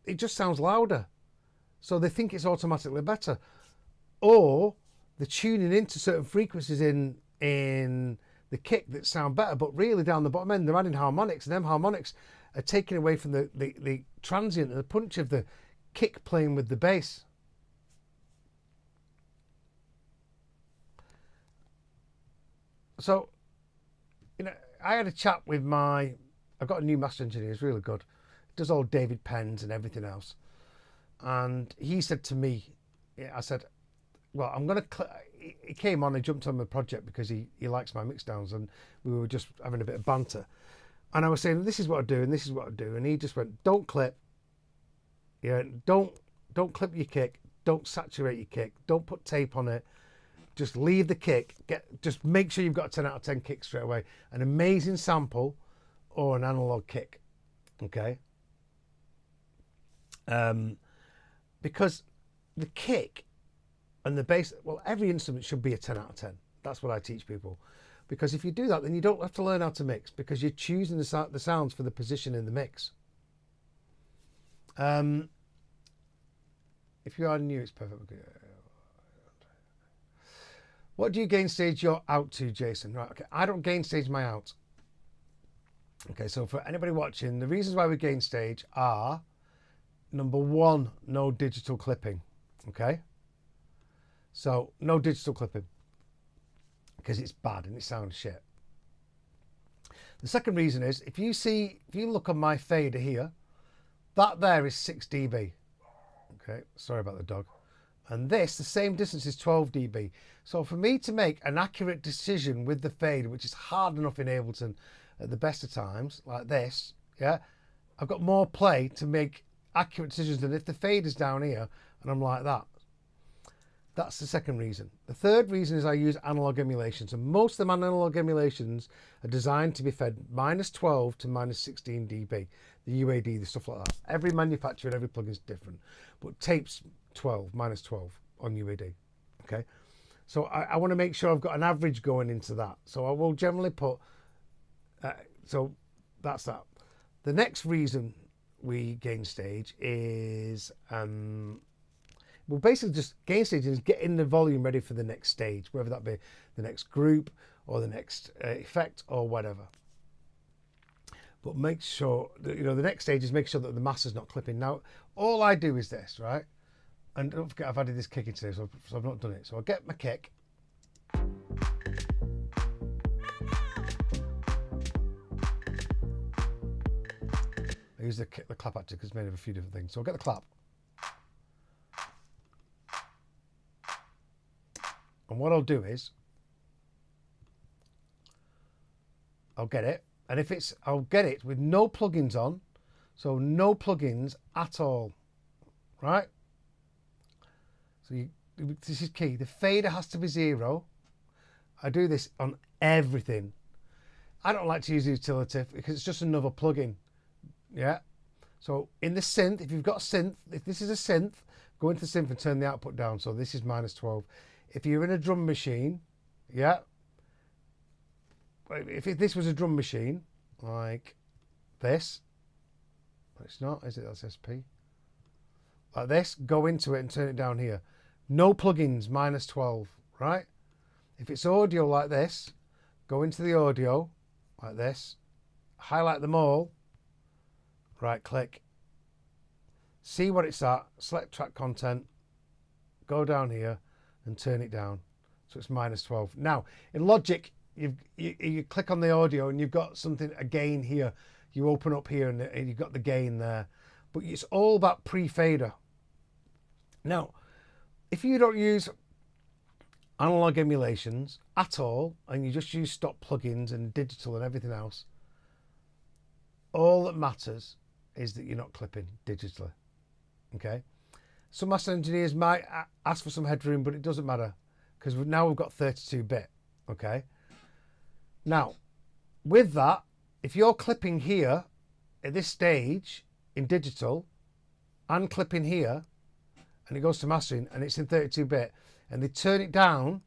it just sounds louder, so they think it's automatically better, or they're tuning into certain frequencies in the kick that sound better, but really down the bottom end they're adding harmonics, and them harmonics are taking away from the transient and the punch of the kick playing with the bass. So, you know, I had a chat with I've got a new master engineer, he's really good, he does all David Penns and everything else, and he said to me, I said, well, I'm going to, he came on and jumped on the project because he likes my mix downs, and we were just having a bit of banter. And I was saying, this is what I do, and this is what I do. And he just went, don't clip. Yeah, don't clip your kick. Don't saturate your kick. Don't put tape on it. Just leave the kick. Just make sure you've got a 10 out of 10 kick straight away. An amazing sample or an analog kick. Okay? Because the kick and the bass, well, every instrument should be a 10 out of 10. That's what I teach people. Because if you do that, then you don't have to learn how to mix, because you're choosing the sounds for the position in the mix. If you are new, it's perfect. What do you gain stage your out to, Jason? Right, okay, I don't gain stage my out. Okay, so for anybody watching, the reasons why we gain stage are, number one, no digital clipping. Okay? So no digital clipping, because it's bad and it sounds shit. The second reason is, if you look on my fader here, that there is 6 dB. Okay, sorry about the dog. And this, the same distance, is 12 dB. So for me to make an accurate decision with the fade, which is hard enough in Ableton at the best of times, like this, yeah, I've got more play to make accurate decisions than if the fade is down here and I'm like that. That's the second reason. The third reason is I use analog emulations, and most of the analog emulations are designed to be fed -12 to -16 dB. The UAD, the stuff like that. Every manufacturer and every plugin is different, but tapes 12, -12 on UAD. Okay, so I want to make sure I've got an average going into that. So I will generally put. So that's that. The next reason we gain stage is. Well, basically just gain staging is getting the volume ready for the next stage, whether that be the next group or the next effect or whatever. But make sure that, you know, the next stage is make sure that the master's not clipping. Now, all I do is this, right? And don't forget, I've added this kick in today, so I've not done it. So I'll get my kick. I use the clap actually because it's made of a few different things. So I'll get the clap. And what I'll do is, I'll get it. And if it's, I'll get it with no plugins on. So no plugins at all, right? So this is key. The fader has to be 0. I do this on everything. I don't like to use the utility because it's just another plugin. Yeah. So in the synth, if you've got a synth, if this is a synth, go into the synth and turn the output down. So this is -12. If you're in a drum machine, yeah. If this was a drum machine, like this, but it's not, is it? That's SP. Like this, go into it and turn it down here. No plugins, -12, right? If it's audio like this, go into the audio, like this, highlight them all, right click, see what it's at, select track content, go down here, and turn it down, so it's -12. Now in Logic, you click on the audio and you've got something, a gain here. You open up here and you've got the gain there, but it's all about pre-fader. Now, if you don't use analog emulations at all and you just use stock plugins and digital and everything else, all that matters is that you're not clipping digitally. Okay. Some master engineers might ask for some headroom, but it doesn't matter because now we've got 32-bit, okay? Now, with that, if you're clipping here at this stage in digital and clipping here and it goes to mastering and it's in 32-bit and they turn it down,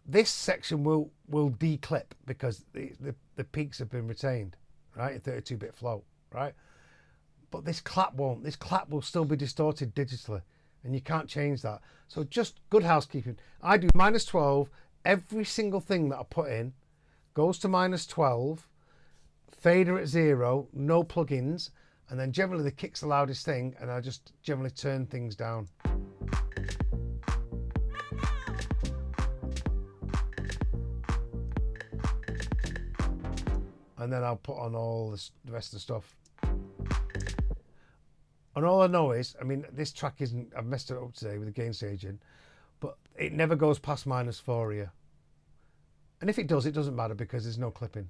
this section will declip because the peaks have been retained, right, in 32-bit flow, right? But this clap won't. This clap will still be distorted digitally, and you can't change that. So just good housekeeping. I do -12. Every single thing that I put in goes to -12. Fader at 0. No plugins, and then generally the kick's the loudest thing, and I just generally turn things down. And then I'll put on all the rest of the stuff. And all I know is, I mean, this track isn't, I've messed it up today with the gain staging, but it never goes past -4 here. And if it does, it doesn't matter because there's no clipping.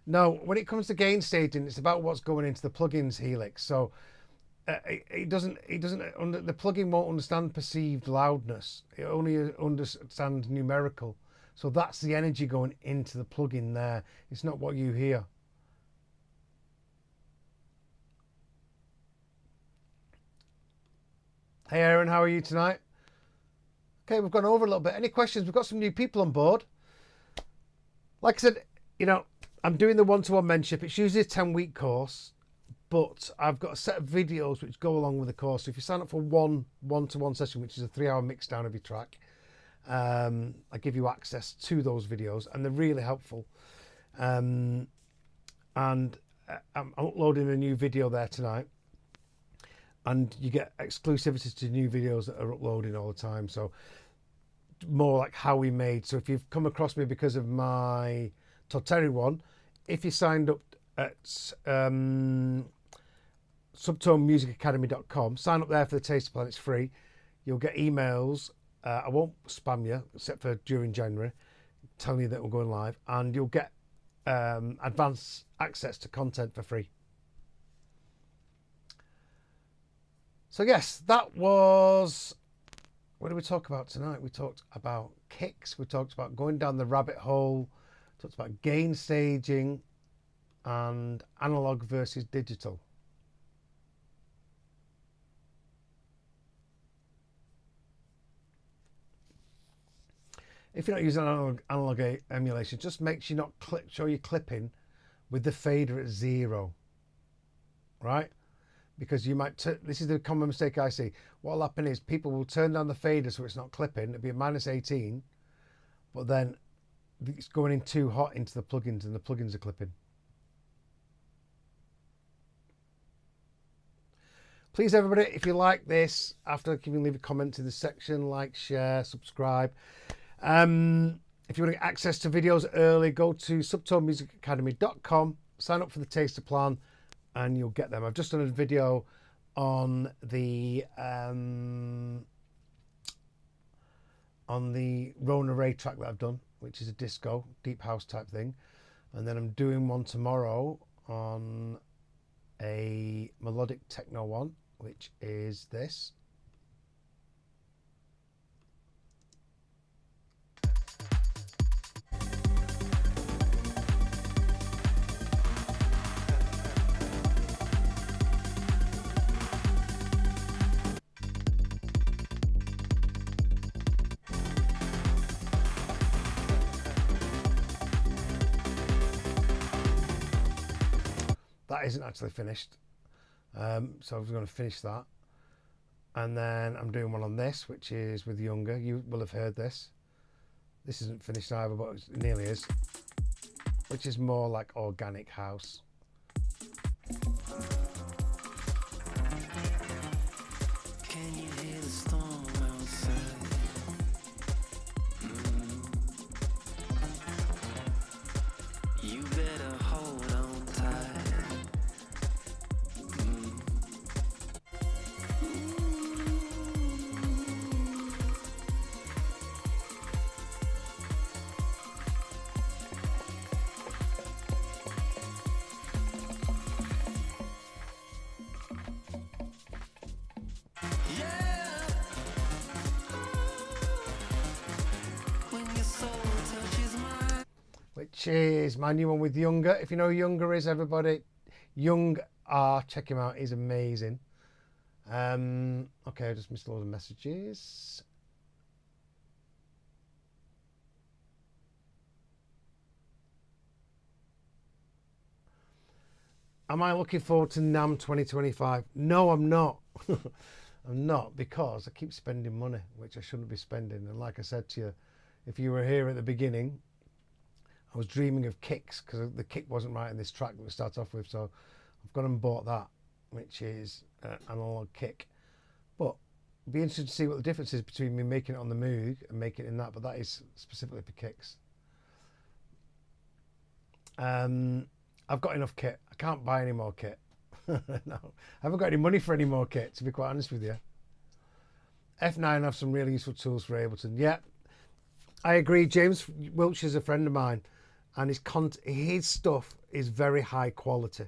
Now, when it comes to gain staging, it's about what's going into the plugin's helix. So the plugin won't understand perceived loudness. It only understands numerical. So that's the energy going into the plugin there. It's not what you hear. Hey Aaron, how are you tonight? Okay, we've gone over a little bit. Any questions? We've got some new people on board. Like I said, you know, I'm doing the one-to-one mentorship. It's usually a 10-week course, but I've got a set of videos which go along with the course. So if you sign up for one-to-one session, which is a 3-hour mix down of your track, I give you access to those videos, and they're really helpful. And I'm uploading a new video there tonight, and you get exclusivity to new videos that are uploading all the time. So more like how we made. So if you've come across me because of Torterri one, if you signed up at subtonemusicacademy.com, sign up there for the taster plan, it's free. You'll get emails. I won't spam you, except for during January, telling you that we're going live, and you'll get advanced access to content for free. So yes, that was, what did we talk about tonight? We talked about kicks, we talked about going down the rabbit hole, talked about gain staging and analog versus digital. If you're not using analog emulation, just make sure you not show your clipping with the fader at 0, right? Because you might, this is the common mistake I see. What will happen is people will turn down the fader so it's not clipping. It'll be a -18, but then it's going in too hot into the plugins and the plugins are clipping. Please, everybody, if you like this, after you can leave a comment in the section, like, share, subscribe. If you want to get access to videos early, go to subtonemusicacademy.com, sign up for the taster plan, and you'll get them. I've just done a video on the Rona Ray track that I've done, which is a disco, deep house type thing. And then I'm doing one tomorrow on a melodic techno one, which is this. That isn't actually finished, so I was going to finish that, and then I'm doing one on this, which is with YOUNGR. You will have heard this. This isn't finished either, but it nearly is, which is more like organic house.
Can you hear the storm outside? You better hold on tight.
Which is my new one with YOUNGR. If you know who YOUNGR is, everybody, YOUNGR, check him out, he's amazing. Okay, I just missed a lot of messages. Am I looking forward to NAMM 2025? No, I'm not. I'm not, because I keep spending money, which I shouldn't be spending. And like I said to you, if you were here at the beginning, I was dreaming of kicks because the kick wasn't right in this track that we start off with. So I've gone and bought that, which is analog kick. But it'd be interesting to see what the difference is between me making it on the Moog and making it in that. But that is specifically for kicks. I've got enough kit. I can't buy any more kit. No, I haven't got any money for any more kit, to be quite honest with you. F9 have some really useful tools for Ableton. Yeah, I agree. James Wiltshire's a friend of mine, and his stuff is very high quality.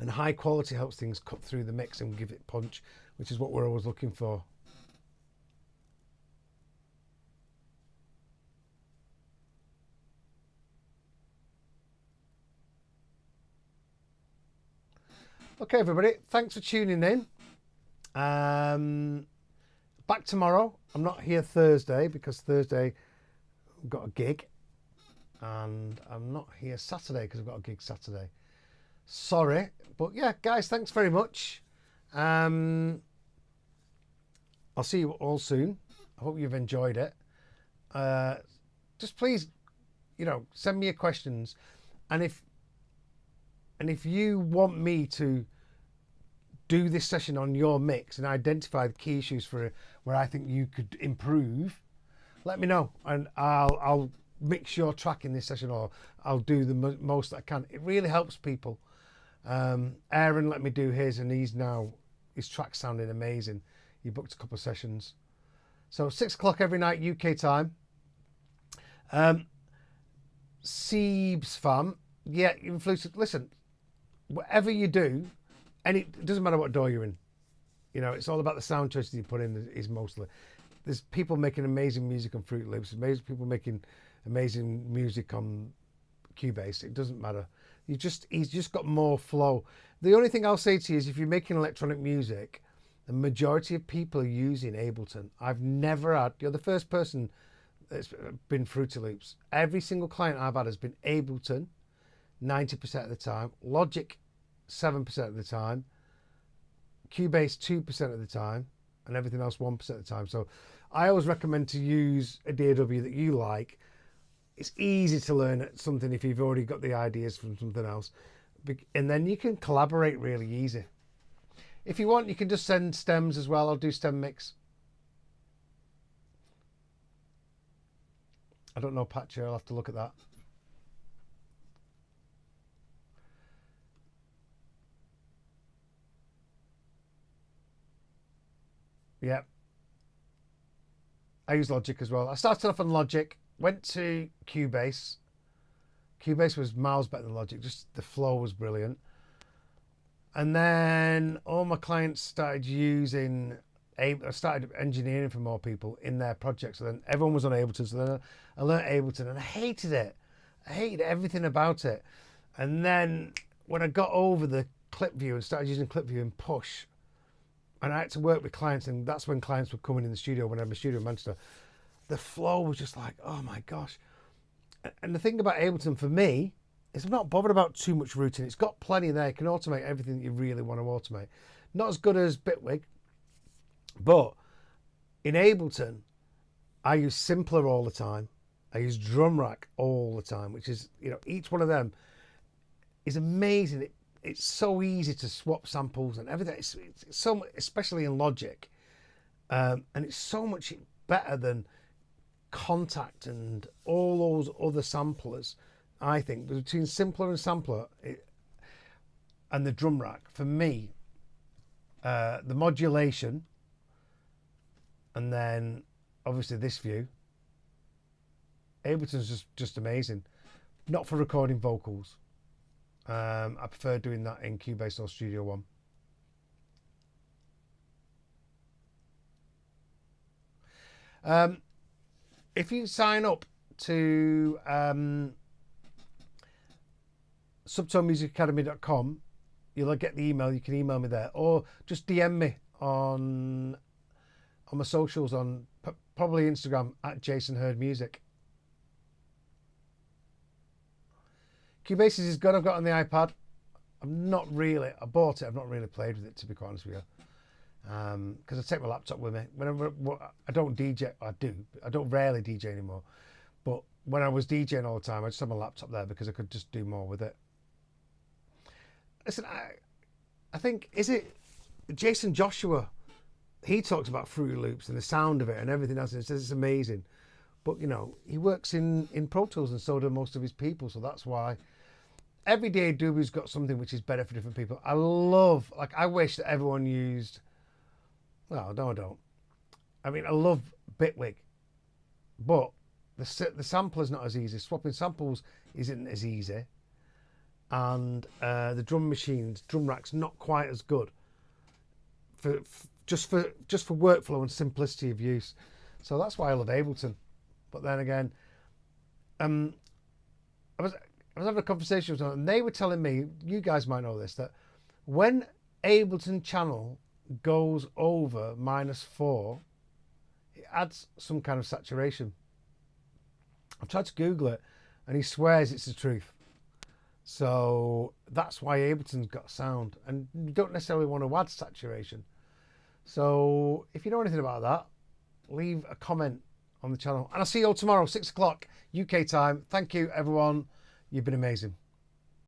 And high quality helps things cut through the mix and give it punch, which is what we're always looking for. Okay, everybody, thanks for tuning in. Back tomorrow. I'm not here Thursday because Thursday I've got a gig, and I'm not here Saturday because I've got a gig Saturday. Sorry, but yeah, guys, thanks very much. I'll see you all soon. I hope you've enjoyed it. Just please, send me your questions, and if you want me to do this session on your mix and identify the key issues for where I think you could improve, let me know, and I'll mix your track in this session, or I'll do the most that I can. It really helps people. Aaron let me do his, and his track's sounding amazing. He booked a couple of sessions. So 6 o'clock every night UK time. Siebes fam, yeah, listen, whatever you do, it doesn't matter what door you're in. You know, it's all about the sound choices you put in. Is mostly there's people making amazing music on Fruit Loops, amazing people making amazing music on Cubase. It doesn't matter. He's just got more flow. The only thing I'll say to you is if you're making electronic music, the majority of people are using Ableton. I've never had, you're the first person that's been Fruity Loops. Every single client I've had has been Ableton 90% of the time, Logic 7% of the time, Cubase 2% of the time, and everything else 1% of the time. So I always recommend to use a DAW that you like. It's easy to learn something if you've already got the ideas from something else. And then you can collaborate really easy. If you want, you can just send stems as well. I'll do stem mix. I don't know Patcher, I'll have to look at that. Yeah. I use Logic as well. I started off on Logic, went to Cubase. Cubase was miles better than Logic, just the flow was brilliant. And then all my clients started using, I started engineering for more people in their projects. So then everyone was on Ableton. So then I learned Ableton and I hated it. I hated everything about it. And then when I got over the clip view and started using clip view and push, and I had to work with clients, and that's when clients were coming in the studio when I had my studio in Manchester, the flow was just like, oh my gosh. And the thing about Ableton for me is I'm not bothered about too much routing. It's got plenty there. You can automate everything that you really want to automate. Not as good as Bitwig, but in Ableton, I use Simpler all the time. I use Drum Rack all the time, which is, you know, each one of them is amazing. It's so easy to swap samples and everything. It's so, especially in Logic, and it's so much better than Contact and all those other samplers. I think between Simpler and Sampler and the Drum Rack, for me, the modulation, and then obviously this view, Ableton's just amazing. Not for recording vocals. I prefer doing that in Cubase or Studio One. If you sign up to subtonemusicacademy.com, you'll get the email. You can email me there, or just DM me on my socials, on probably Instagram at Jason Heard Music. Cubase is good. I've got it on the iPad. I bought it. I've not really played with it, to be quite honest with you. Because I take my laptop with me. Whenever I don't DJ, I do. I don't rarely DJ anymore. But when I was DJing all the time, I just had my laptop there because I could just do more with it. Listen, I think, is it Jason Joshua? He talks about Fruity Loops and the sound of it and everything else, and says it's amazing. But, you know, he works in Pro Tools, and so do most of his people. So that's why every day Doobie's got something which is better for different people. I wish that everyone used, well, no, I don't. I mean, I love Bitwig, but the sampler's not as easy. Swapping samples isn't as easy. And the drum rack's not quite as good just for workflow and simplicity of use. So that's why I love Ableton. But then again, I was having a conversation with someone, and they were telling me, you guys might know this, that when Ableton channel goes over -4, it adds some kind of saturation. I've tried to Google it, and he swears it's the truth. So that's why Ableton's got sound, and you don't necessarily want to add saturation. So if you know anything about that, leave a comment on the channel. And I'll see you all tomorrow, 6 o'clock UK time. Thank you, everyone. You've been amazing.